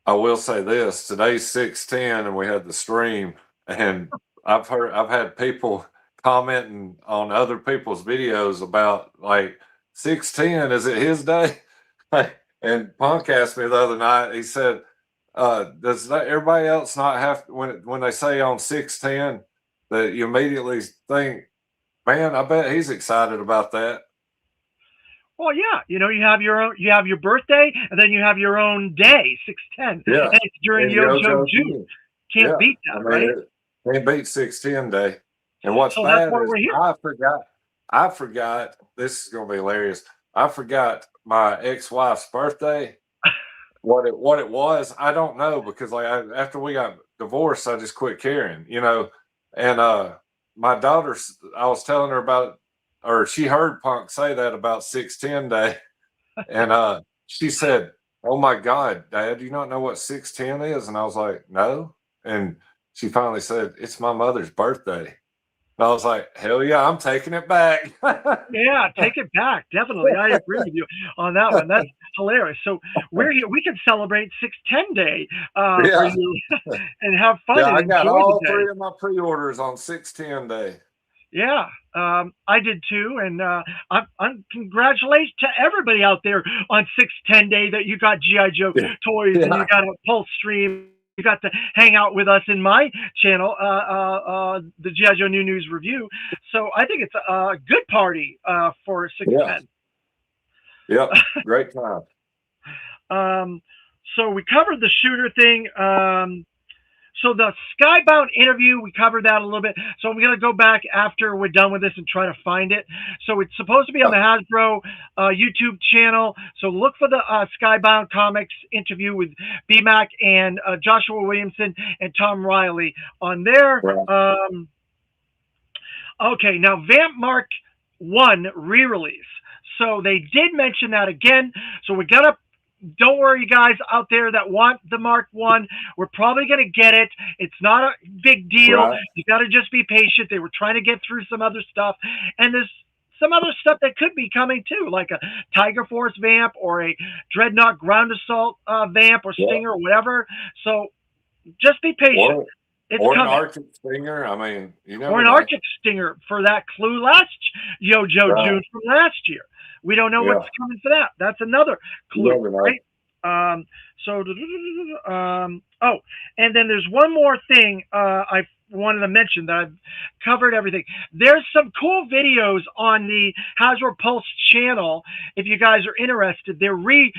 I will say this, today's 610 and we had the stream, and I've had people commenting on other people's videos about like 610, is it his day? And Punk asked me the other night, he said, does everybody else not have, when they say on 610, that you immediately think, man, I bet he's excited about that. Well, yeah, you know, you have your birthday, and then you have your own day, 610. Yeah, and it's during Yo-Joe June. Can't beat that, right? Can't beat 610 day. And what's bad is I forgot. This is gonna be hilarious. I forgot my ex-wife's birthday. What it was, I don't know, because like after we got divorced, I just quit caring, you know. And my daughter, I was telling her about it. Or she heard Punk say that about 610 day. And she said, oh my God, Dad, do you not know what 610 is? And I was like, no. And she finally said, it's my mother's birthday. And I was like, hell yeah, I'm taking it back. Yeah, take it back. Definitely. I agree with you on that one. That's hilarious. So we're here. We can celebrate 610 day for you and have fun. Yeah, and I got enjoy all the day. 3 of my pre-orders on 610 day. Yeah, I did too, and I'm congratulations to everybody out there on 610 day that you got G.I. Joe toys and you got a Pulse stream. You got to hang out with us in my channel, the G.I. Joe New News Review. So I think it's a good party for 610. Yeah, great time. So we covered the shooter thing. So the Skybound interview, we covered that a little bit. So I'm going to go back after we're done with this and try to find it. So it's supposed to be on the Hasbro YouTube channel. So look for the Skybound Comics interview with BMAC and Joshua Williamson and Tom Riley on there. Okay, now Vamp Mark 1 re-release. So they did mention that again. So we're going to, don't worry, guys out there that want the Mark 1. We're probably going to get it. It's not a big deal. You got to just be patient. They were trying to get through some other stuff. And there's some other stuff that could be coming too, like a Tiger Force Vamp or a Dreadnought Ground Assault Vamp or Stinger or whatever. So just be patient. It's or coming. An Arctic Stinger. I mean, you know. Or an Arctic Stinger for that Clue last Yo-Joe June from last year. We don't know what's coming for that. That's another clue, right? Oh, and then there's one more thing I wanted to mention that I've covered everything. There's some cool videos on the Hasbro Pulse channel. If you guys are interested, they're reworks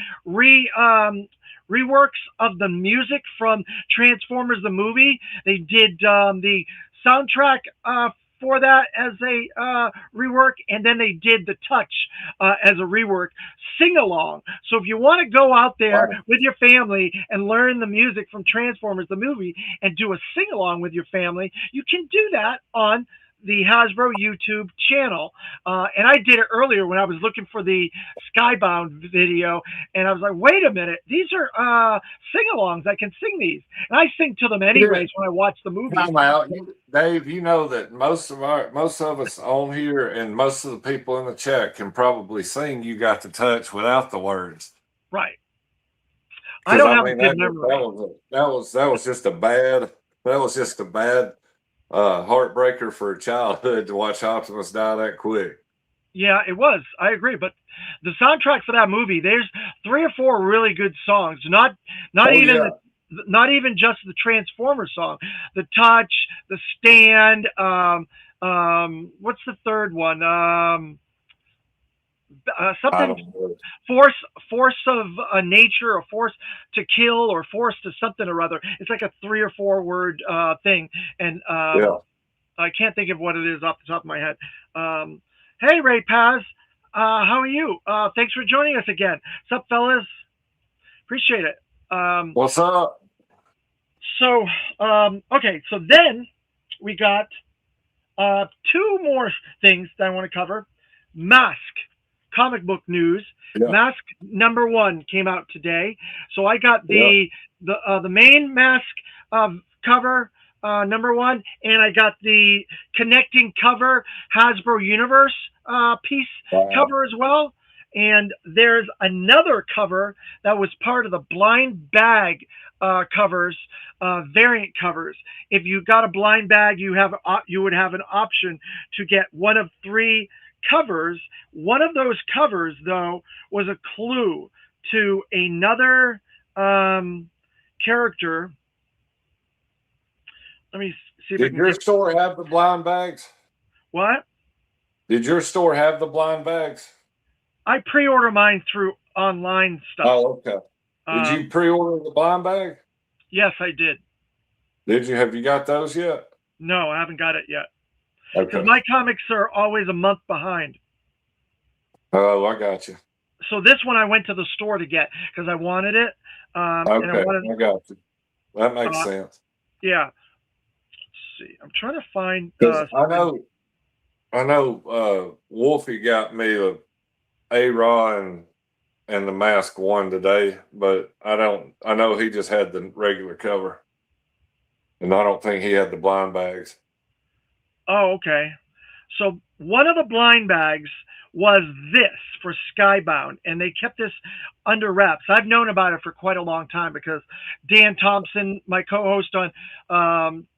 of the music from Transformers the movie. They did the soundtrack for that as a rework, and then they did the touch as a rework sing along. So if you want to go out there with your family and learn the music from Transformers the movie and do a sing along with your family, you can do that on the Hasbro YouTube channel. And I did it earlier when I was looking for the Skybound video, and I was like, wait a minute, these are sing-alongs. I can sing these. And I sing to them anyways when I watch the movie. Time out. Dave, you know that most of us on here and most of the people in the chat can probably sing You Got the Touch without the words. Right. I don't have a good that, memory. that was just a bad heartbreaker for childhood to watch Optimus die that quick. Yeah, it was. I agree. But the soundtrack for that movie, there's 3 or 4 really good songs. Not even just the Transformers song. The Touch, the Stand. What's the third one? Something force of nature, or force to kill, or force to something or other. It's like a 3 or 4 word thing, and I can't think of what it is off the top of my head. Hey, Ray Paz, how are you? Thanks for joining us again. What's up, fellas? Appreciate it. What's up? So, okay, so then we got 2 more things that I want to cover. Mask. Comic book news. Yeah. Mask #1 came out today, so I got the main Mask cover #1, and I got the connecting cover Hasbro Universe piece cover as well. And there's another cover that was part of the blind bag covers, variant covers. If you got a blind bag, you would have an option to get one of 3 covers. One of those covers, though, was a clue to another character. Let me see if Did your store have the blind bags? What? Did your store have the blind bags? I pre-order mine through online stuff. Oh, okay. Did you pre-order the blind bag? Yes, I did. Did you? Have you got those yet? No, I haven't got it yet. Okay. Because my comics are always a month behind. Oh, I got you. So this one I went to the store to get because I wanted it. Okay, I got you. That makes sense. Yeah. Let's see. I'm trying to find. I know. Wolfie got me a A-Raw and the Mask one today, but I know he just had the regular cover, and I don't think he had the blind bags. Oh, okay. So one of the blind bags was this for Skybound, and they kept this under wraps. I've known about it for quite a long time because Dan Thompson, my co-host on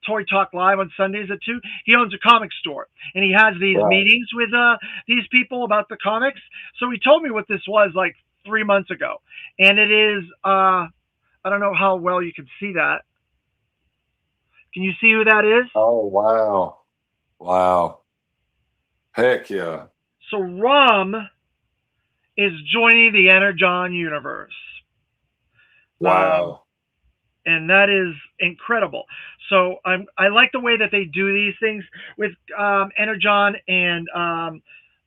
Toy Talk Live on Sundays at 2, he owns a comic store, and he has these meetings with these people about the comics. So he told me what this was like 3 months ago, and it is I don't know how well you can see that. Can you see who that is? Oh, wow. Wow. Heck yeah. So Rom is joining the Energon universe. Wow. And that is incredible. So I like the way that they do these things with Energon and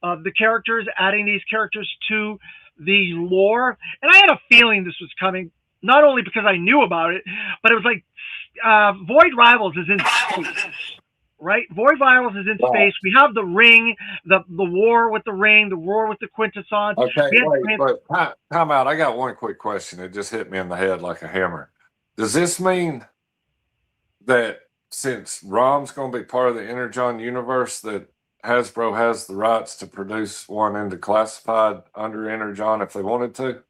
the characters, adding these characters to the lore. And I had a feeling this was coming, not only because I knew about it, but it was like Void Rivals is in space. Right? Void Rivals is in space. We have the ring, the war with the ring, the war with the Quintessence. Okay, wait, but time out. I got one quick question. It just hit me in the head like a hammer. Does this mean that since Rom's going to be part of the Energon universe, that Hasbro has the rights to produce one into classified under Energon if they wanted to?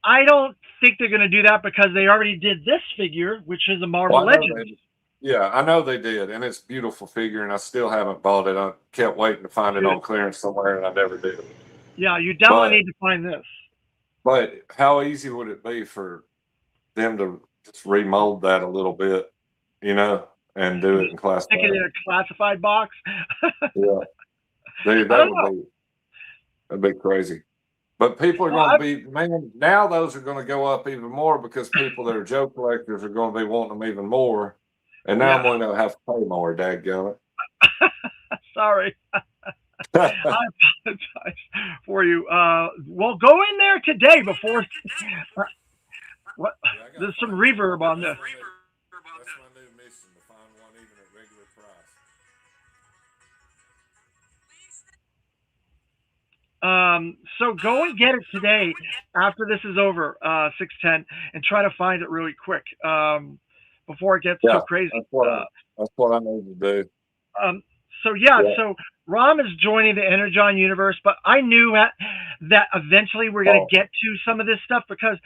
I don't think they're going to do that because they already did this figure, which is a Marvel Legends. Yeah, I know they did, and it's a beautiful figure, and I still haven't bought it. I kept waiting to find it on clearance somewhere, and I never did. Yeah, you definitely need to find this. But how easy would it be for them to just remold that a little bit? You know, and do it in class. Stick it in a classified box. Yeah, dude, I that don't know. that'd be crazy. But people are Well, going to be, man, now those are going to go up even more because people that are Joe collectors are going to be wanting them even more. And now I'm Yeah. going to have to pay more, dadgummit. Sorry. I apologize for you. Well, go in there today before. What? There's some reverb on this. That's my new mission, to find one even at regular price. So go and get it today after this is over, 6:10, and try to find it really quick before it gets Yeah, too crazy. that's what I need to do. So so Rom is joining the Energon universe, but I knew that eventually we're going to get to some of this stuff because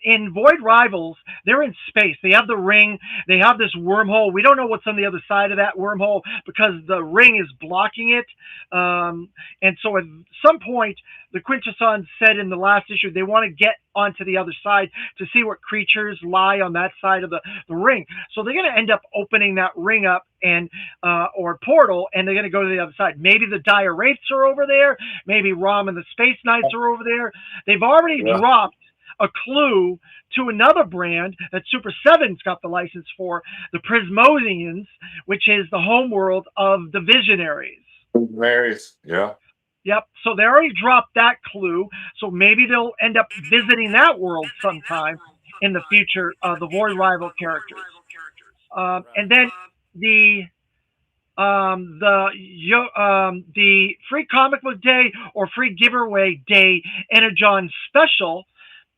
in Void Rivals, they're in space. They have the ring. They have this wormhole. We don't know what's on the other side of that wormhole because the ring is blocking it. And so at some point, the Quintessons said in the last issue, they want to get onto the other side to see what creatures lie on that side of the ring. So they're going to end up opening that ring up and or portal, and they're going to go to the other side. Maybe the Dire Wraiths are over there. Maybe Rom and the Space Knights are over there. They've already dropped a clue to another brand that Super 7's got the license for, the Prismosians, which is the homeworld of the Visionaries. Visionaries, yeah. Yep. So they already dropped that clue. So maybe they'll end up visiting that world sometime in the future, the Void Rival characters. And then the free comic book day or free giveaway day Energon special,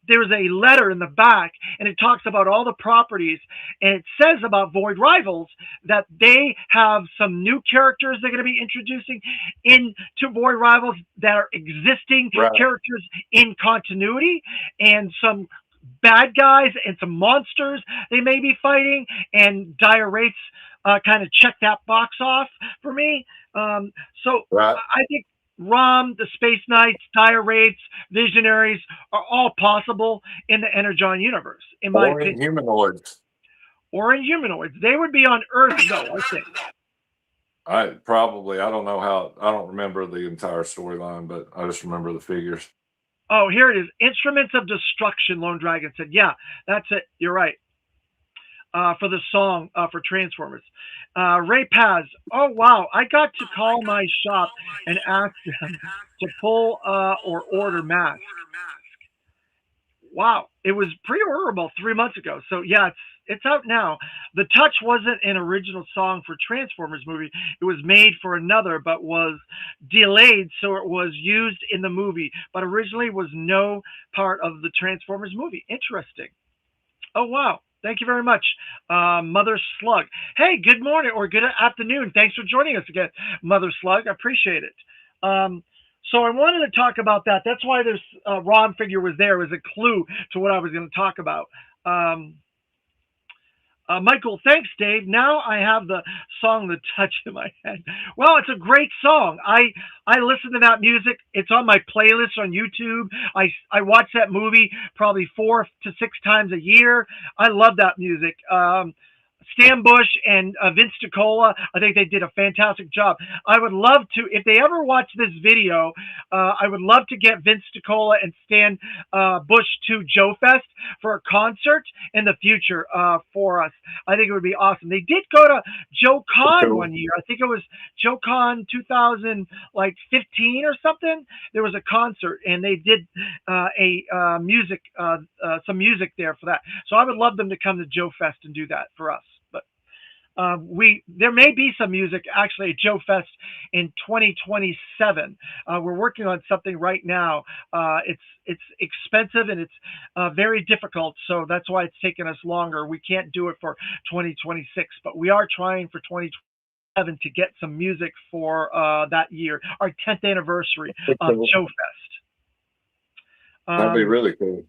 there's a letter in the back and it talks about all the properties, and it says about Void Rivals that they have some new characters they're going to be introducing into Void Rivals that are existing characters in continuity, and some bad guys and some monsters they may be fighting, and Dire Wraiths kind of check that box off for me. I think Rom, the Space Knights, Dire Wraiths, Visionaries are all possible in the Energon universe, in my opinion. Humanoids. Or in humanoids. They would be on Earth, though, I think. I don't know how, I don't remember the entire storyline, but I just remember the figures. Oh, here it is. Instruments of Destruction, Lone Dragon said. Yeah, that's it. You're right. For the song for Transformers. Ray Paz, oh wow, I got to call my shop and ask them to pull or order masks. Wow, it was pre-orderable 3 months ago. So yeah, it's out now. The Touch wasn't an original song for Transformers movie. It was made for another, but was delayed, so it was used in the movie, but originally was no part of the Transformers movie. Interesting. Oh wow. Thank you very much, Mother Slug. Hey, good morning or good afternoon. Thanks for joining us again, Mother Slug. I appreciate it. So I wanted to talk about that. That's why this Rom figure was there. It was a clue to what I was going to talk about. Michael, thanks, Dave. Now I have the song The Touch in my head. Well, it's a great song. I listen to that music. It's on my playlist on YouTube. I watch that movie probably 4 to 6 times a year. I love that music. Stan Bush and Vince DiCola, I think they did a fantastic job. I would love to, if they ever watch this video, I would love to get Vince DiCola and Stan Bush to Joe Fest for a concert in the future for us. I think it would be awesome. They did go to Joe Con one year. I think it was Joe Con 2015 or something. There was a concert and they did some music there for that. So I would love them to come to Joe Fest and do that for us. There may be some music actually at Joe Fest in 2027. We're working on something right now. It's expensive and it's very difficult, so that's why it's taken us longer. We can't do it for 2026, but we are trying for 2027 to get some music for that year, our 10th anniversary of Joe Fest. That'd be really cool.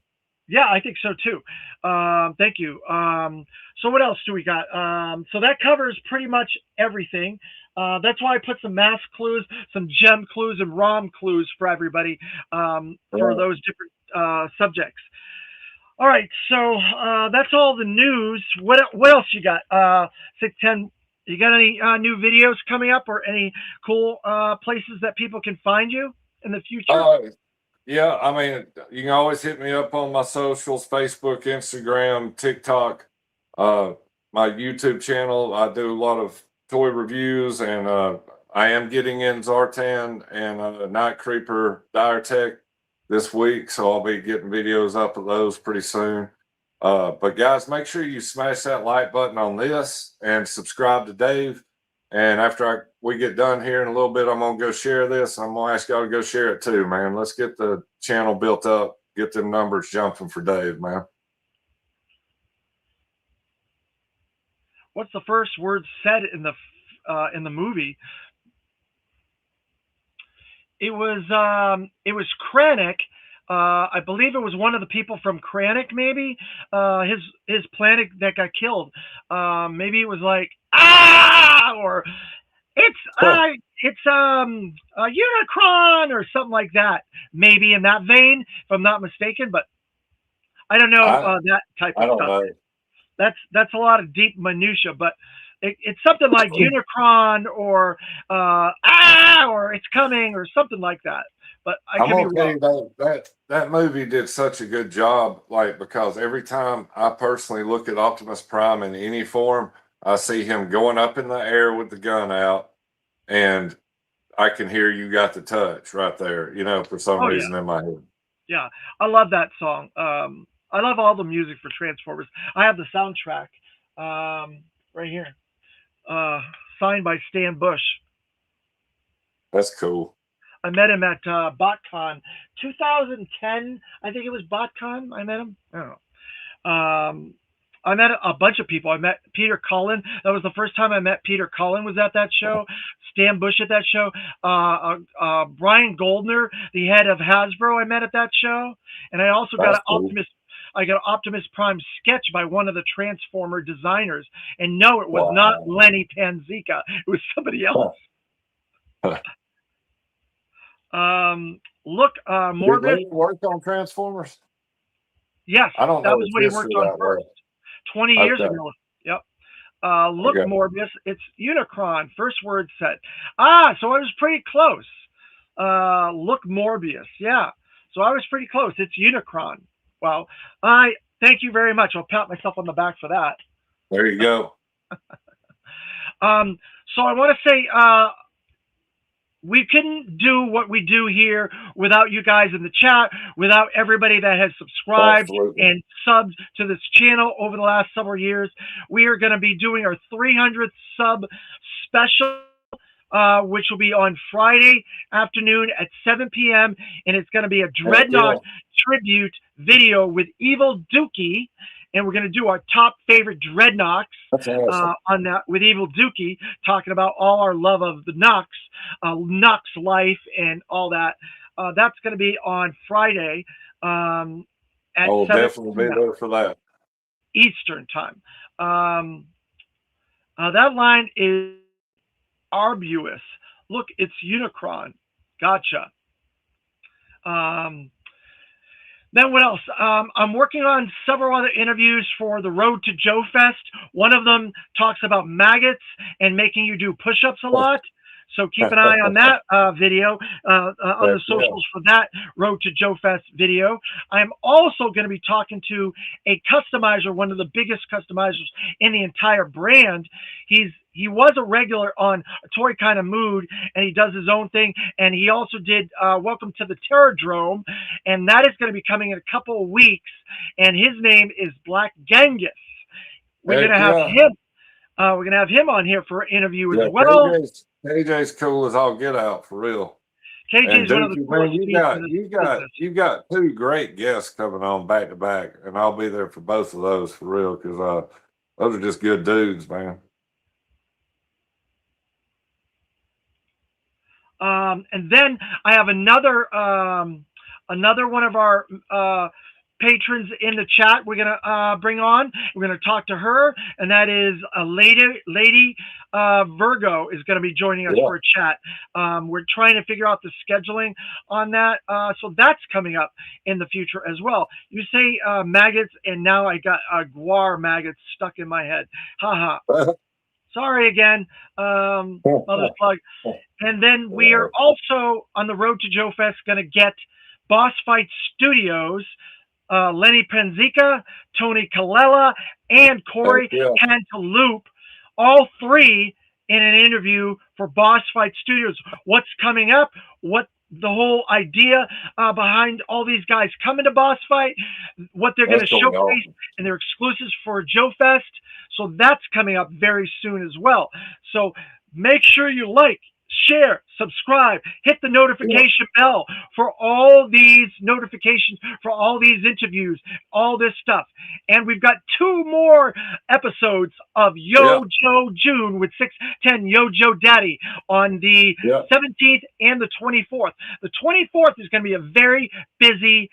Yeah, I think so too. Thank you. So what else do we got? So that covers pretty much everything. That's why I put some mask clues, some gem clues, and ROM clues for everybody for those different subjects. All right, so that's all the news. What else you got? 610. You got any new videos coming up, or any cool places that people can find you in the future? Uh, yeah, I mean, you can always hit me up on my socials: Facebook, Instagram, TikTok, uh, my YouTube channel. I do a lot of toy reviews, and I am getting in Zartan and Night Creeper Dire Tech this week, so I'll be getting videos up of those pretty soon. But guys, make sure you smash that like button on this and subscribe to Dave. And after we get done here in a little bit, I'm gonna go share this. I'm gonna ask y'all to go share it too, man. Let's get the channel built up, get them numbers jumping for Dave, man. What's the first word said in the movie? It was Krennic. I believe it was one of the people from Krennic, maybe his planet that got killed. Maybe it was like or it's a Unicron or something like that. Maybe in that vein, if I'm not mistaken. But I don't know that type I of don't stuff. know. That's a lot of deep minutia, but it's something like Unicron or or it's coming or something like that. But I I'm could be gonna tell wrong. you that movie did such a good job, like because every time I personally look at Optimus Prime in any form, I see him going up in the air with the gun out, and I can hear "You Got the Touch" right there, for some Oh yeah, reason in my head. yeah. I love that song. I love all the music for Transformers. I have the soundtrack right here, uh, signed by Stan Bush. That's cool. I met him at BotCon 2010. I think it was BotCon. I met him. I don't know. I met a bunch of people. I met Peter Cullen. That was the first time I met Peter Cullen. Was at that show. Stan Bush at that show. Brian Goldner, the head of Hasbro, I met at that show. And I also got That's an cool. Optimus Prime sketch by one of the Transformer designers. And no, it was not Wow. Lenny Panzica. It was somebody else. Look, Did Morbid. Lenny work on Transformers? Yes, I don't that know was his what he history worked on that first. well. 20 years Okay. ago. Yep. Look, Okay. Morbius, it's Unicron. First word said. So I was pretty close. Look, Morbius. Yeah. So I was pretty close. It's Unicron. Well, I thank you very much. I'll pat myself on the back for that. There you go. So I want to say, we couldn't do what we do here without you guys in the chat, without everybody that has subscribed Absolutely. and subbed to this channel over the last several years. We are going to be doing our 300th sub special, which will be on Friday afternoon at 7 p.m. And it's going to be a Dreadnought tribute video with Evil Dookie. And we're going to do our top favorite Dreadnoughts on that with Evil Dookie, talking about all our love of the Nux life and all that. That's going to be on Friday at I'll 7 definitely be there for that. Eastern time. That line is arduous. Look, it's Unicron. Gotcha. Then what else? I'm working on several other interviews for the Road to Joe Fest. One of them talks about maggots and making you do push-ups a lot. So keep an eye on that video on the socials for that Road to Joe Fest video. I'm also going to be talking to a customizer, one of the biggest customizers in the entire brand. He was a regular on A Toy Kind of Mood, and he does his own thing. And he also did Welcome to the Terrordrome, and that is going to be coming in a couple of weeks. And his name is Black Genghis. We're going to have him. We're going to have him on here for an interview as well. KJ's cool as all get out, for real. KJ's one of the coolest you got two great guests coming on back to back, and I'll be there for both of those, for real, because those are just good dudes, man. And then I have another one of our patrons in the chat we're going to bring on. We're going to talk to her, and that is a lady Virgo is going to be joining us for a chat. We're trying to figure out the scheduling on that. So that's coming up in the future as well. You say maggots, and now I got guar maggots stuck in my head. Haha. Sorry again, mother's plug. And then we are also on the road to Joe Fest going to get Boss Fight Studios, Lenny Penzica, Tony Colella, and Corey Cantaloupe, all three in an interview for Boss Fight Studios. What's coming up? What the whole idea behind all these guys coming to Boss Fight, what they're going to showcase, and their exclusives for Joe Fest. So that's coming up very soon as well. So make sure you like, share, subscribe, hit the notification bell for all these notifications, for all these interviews, all this stuff. And we've got 2 more episodes of Yo Joe June with 610 Yo Joe Daddy on the 17th and the 24th. The 24th is going to be a very busy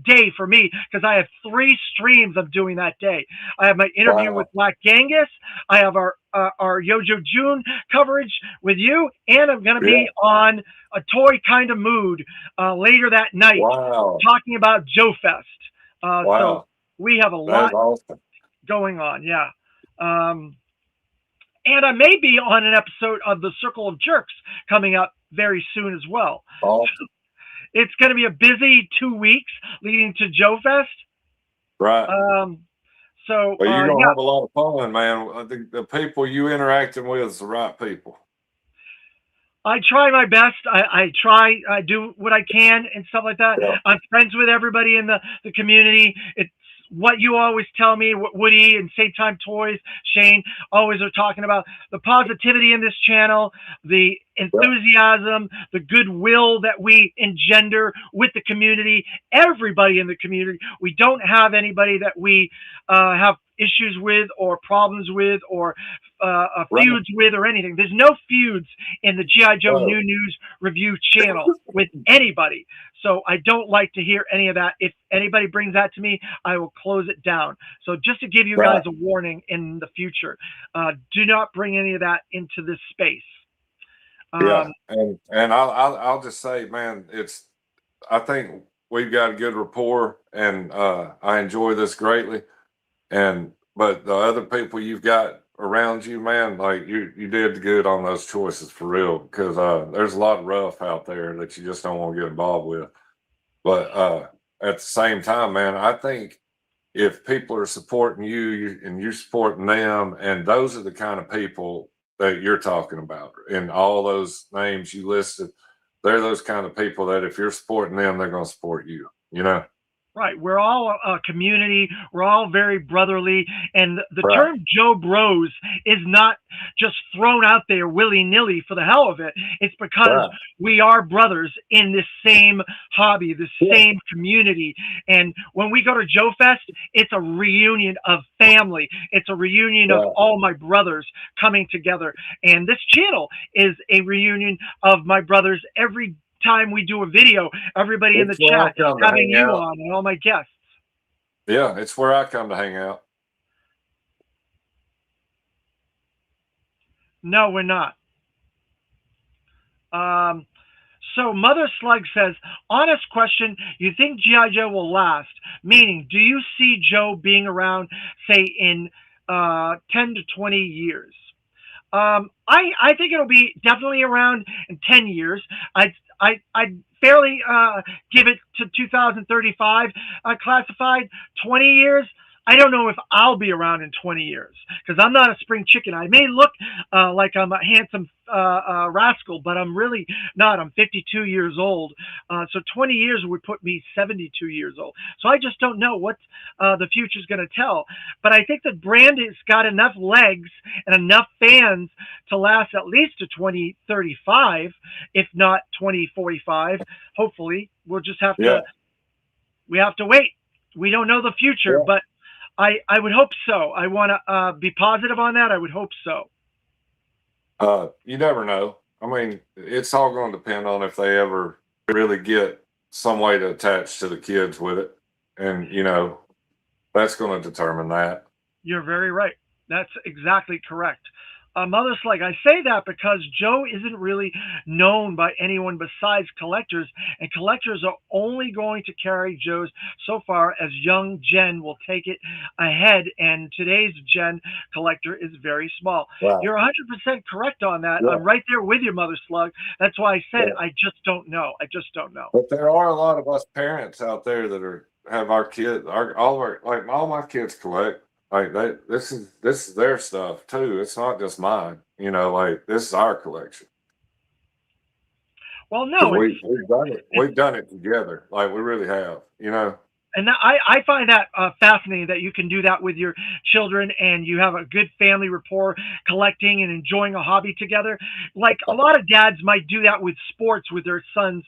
day for me because I have 3 streams I'm doing that day. I have my interview with Black Genghis. I have our Yojo June coverage with you, and I'm going to be on a toy kind of mood later that night talking about Joe Fest. So we have a lot going on. And I may be on an episode of the Circle of Jerks coming up very soon as well. It's going to be a busy 2 weeks leading to Joe Fest. Right. So you're going to have a lot of fun, man. I think the people you interacting with is the right people. I try my best. I do what I can and stuff like that. I'm friends with everybody in the community. It's what you always tell me, what Woody and Save Time Toys, Shane, always are talking about, the positivity in this channel, the enthusiasm, the goodwill that we engender with the community, everybody in the community. We don't have anybody that we have issues with or problems with or feuds with or anything. There's no feuds in the G.I. Joe New News Review channel with anybody. So I don't like to hear any of that. If anybody brings that to me, I will close it down. So just to give you guys a warning in the future, do not bring any of that into this space. And I'll just say, man, I think we've got a good rapport, and I enjoy this greatly. But the other people you've got around you, man, like you did good on those choices for real, because there's a lot of rough out there that you just don't want to get involved with. But at the same time, man, I think if people are supporting you and you're supporting them, and those are the kind of people that you're talking about, and all those names you listed, they're those kind of people that if you're supporting them, they're going to support you, you know? Right. We're all a community. We're all very brotherly. And the term Joe Bros is not just thrown out there willy-nilly for the hell of it. It's because we are brothers in this same hobby, the same community. And when we go to Joe Fest, it's a reunion of family. It's a reunion of all my brothers coming together. And this channel is a reunion of my brothers every time we do a video, everybody in the chat having you on and all my guests. Yeah, it's where I come to hang out. No, we're not. So Mother Slug says, honest question, you think G.I. Joe will last? Meaning, do you see Joe being around, say, in 10 to 20 years? I think it'll be definitely around in 10 years. I'd fairly give it to 2035 classified. 20 years, I don't know if I'll be around in 20 years because I'm not a spring chicken. I may look like I'm a handsome rascal, but I'm really not. I'm 52 years old. So 20 years would put me 72 years old. So I just don't know what the future's going to tell. But I think the brand has got enough legs and enough fans to last at least to 2035, if not 2045. Hopefully, we'll just have to. We have to wait. We don't know the future, but I would hope so. I want to be positive on that. I would hope so. You never know. I mean, it's all going to depend on if they ever really get some way to attach to the kids with it. and that's going to determine that. You're very right. That's exactly correct. Mother Slug, I say that because Joe isn't really known by anyone besides collectors, and collectors are only going to carry Joe's so far as young Gen will take it ahead, and today's Gen collector is very small. Right. You're 100% correct on that. Yeah. I'm right there with you, Mother Slug. That's why I said Yeah. I just don't know. I just don't know. But there are a lot of us parents out there that have our kids, all my kids collect. Like this is their stuff too. It's not just mine. Like this is our collection. Well, no, We've done it. We've done it together. Like we really have. and I find that fascinating that you can do that with your children and you have a good family rapport collecting and enjoying a hobby together. Like a lot of dads might do that with sports with their sons,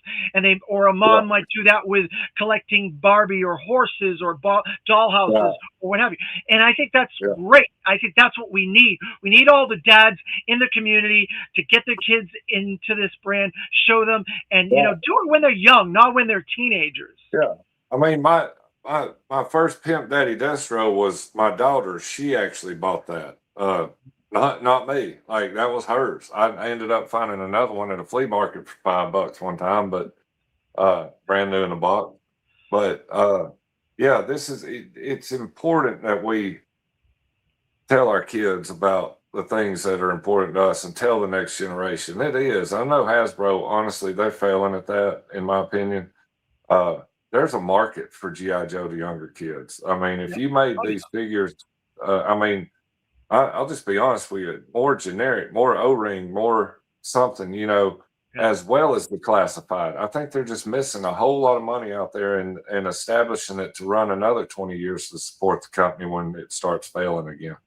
or a mom might do that with collecting Barbie or horses or dollhouses or what have you. And I think that's great. I think that's what we need. We need all the dads in the community to get their kids into this brand, show them, and do it when they're young, not when they're teenagers. Yeah. I mean, my first Pimp Daddy Destro was my daughter. She actually bought that. Not me. Like that was hers. I ended up finding another one at a flea market for $5 one time, but brand new in a box. But it's important that we tell our kids about the things that are important to us and tell the next generation. It is. I know Hasbro, honestly, they're failing at that, in my opinion. There's a market for G.I. Joe to younger kids. I mean, if you made these figures, I'll just be honest with you, more generic, more O-ring, more something, as well as the classified. I think they're just missing a whole lot of money out there and establishing it to run another 20 years to support the company when it starts failing again.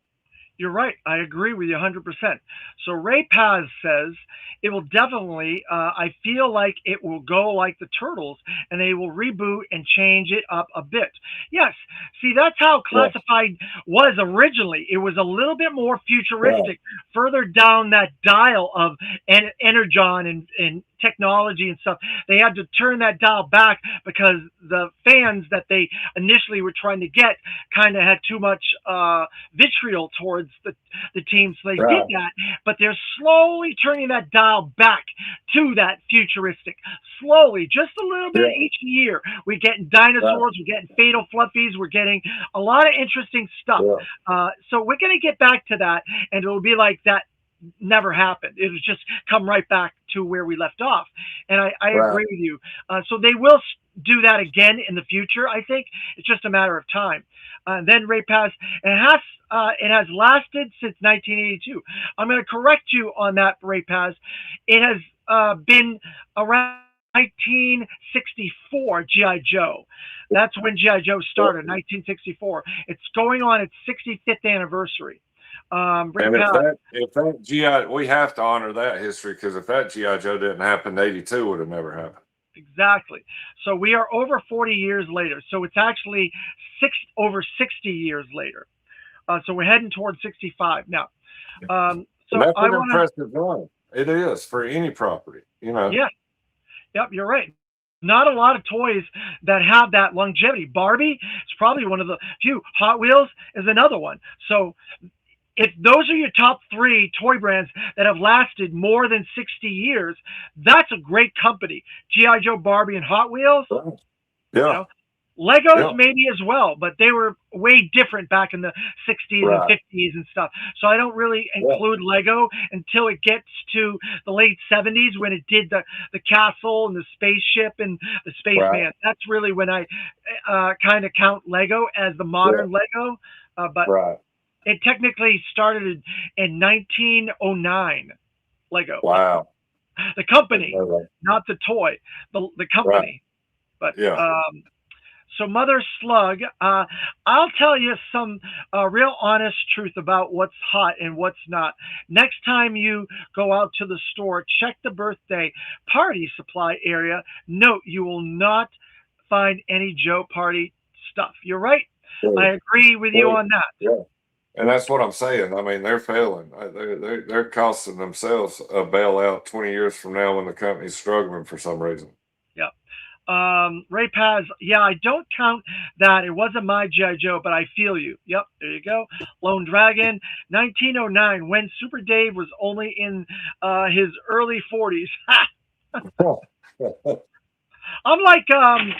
You're right. I agree with you 100%. So Ray Paz says it will definitely, I feel like it will go like the Turtles and they will reboot and change it up a bit. Yes. See, that's how Classified was originally. It was a little bit more futuristic, further down that dial of Energon and technology and stuff. They had to turn that dial back because the fans that they initially were trying to get kind of had too much vitriol towards the team, so they did that. But they're slowly turning that dial back to that futuristic, slowly, just a little bit each year. We're getting dinosaurs, we're getting fatal fluffies, we're getting a lot of interesting stuff. So we're going to get back to that, and it'll be like that never happened. It was just come right back to where we left off. And I agree with you. So they will do that again in the future. I think it's just a matter of time. Then Ray Paz, it has lasted since 1982. I'm going to correct you on that, Ray Paz. It has been around 1964, G.I. Joe. That's when G.I. Joe started, 1964. It's going on its 65th anniversary. And if that GI, we have to honor that history, because if that GI Joe didn't happen, 82 would have never happened. Exactly. So we are over 40 years later. So it's actually over 60 years later. So we're heading towards 65 now. So that's an impressive run. It is for any property, Yeah. Yep, you're right. Not a lot of toys that have that longevity. Barbie is probably one of the few. Hot Wheels is another one. So if those are your top 3 toy brands that have lasted more than 60 years, that's a great company. G.I. Joe, Barbie, and Hot Wheels. Yeah. Legos maybe as well, but they were way different back in the 60s and 50s and stuff. So I don't really include Lego until it gets to the late 70s when it did the castle and the spaceship and the spaceman. That's really when I kind of count Lego as the modern Lego. But it technically started in 1909, Lego. Wow. The company, not the toy, the company. But so Mother Slug, I'll tell you some real honest truth about what's hot and what's not. Next time you go out to the store, check the birthday party supply area. Note, you will not find any Joe Party stuff. You're right. I agree with you on that. Yeah. And that's what I'm saying. I mean, they're failing. They're costing themselves a bailout 20 years from now when the company's struggling for some reason. Yeah. Ray Paz, yeah, I don't count that. It wasn't my G.I. Joe, but I feel you. Yep, there you go. Lone Dragon, 1909, when Super Dave was only in his early 40s. I'm like, I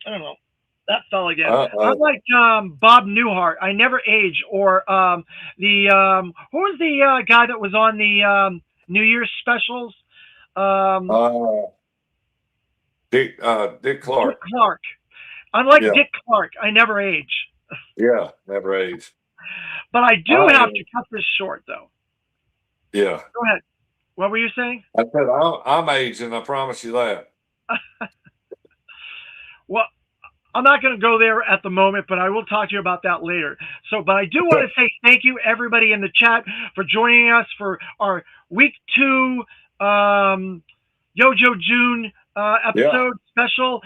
don't know, that fell again. I'm like Bob Newhart. I never age. Or who was the guy that was on the New Year's specials? Dick Clark. Dick Clark. I'm like Yeah. Dick Clark. I never age. Yeah, never age. But I do have to cut this short, though. Yeah. Go ahead. What were you saying? I said I'm aging. I promise you that. Well, I'm not going to go there at the moment, but I will talk to you about that later. So, but I do want to say thank you, everybody in the chat, for joining us for our week 2 Yojo June episode special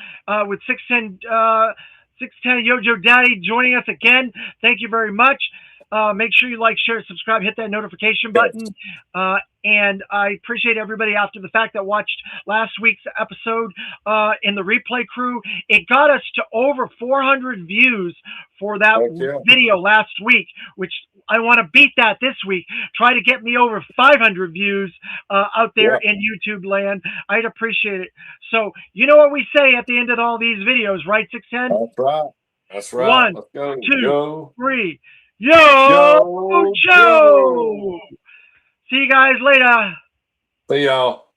with 610 Yojo Daddy joining us again. Thank you very much. Make sure you like, share, subscribe, hit that notification button. And I appreciate everybody after the fact that watched last week's episode in the replay crew. It got us to over 400 views for that video last week, which I want to beat that this week. Try to get me over 500 views out there in YouTube land. I'd appreciate it. So you know what we say at the end of all these videos, right, 610? That's right. That's right. 1, Let's go. 2, 3. Yo, Joe! See you guys later. See y'all.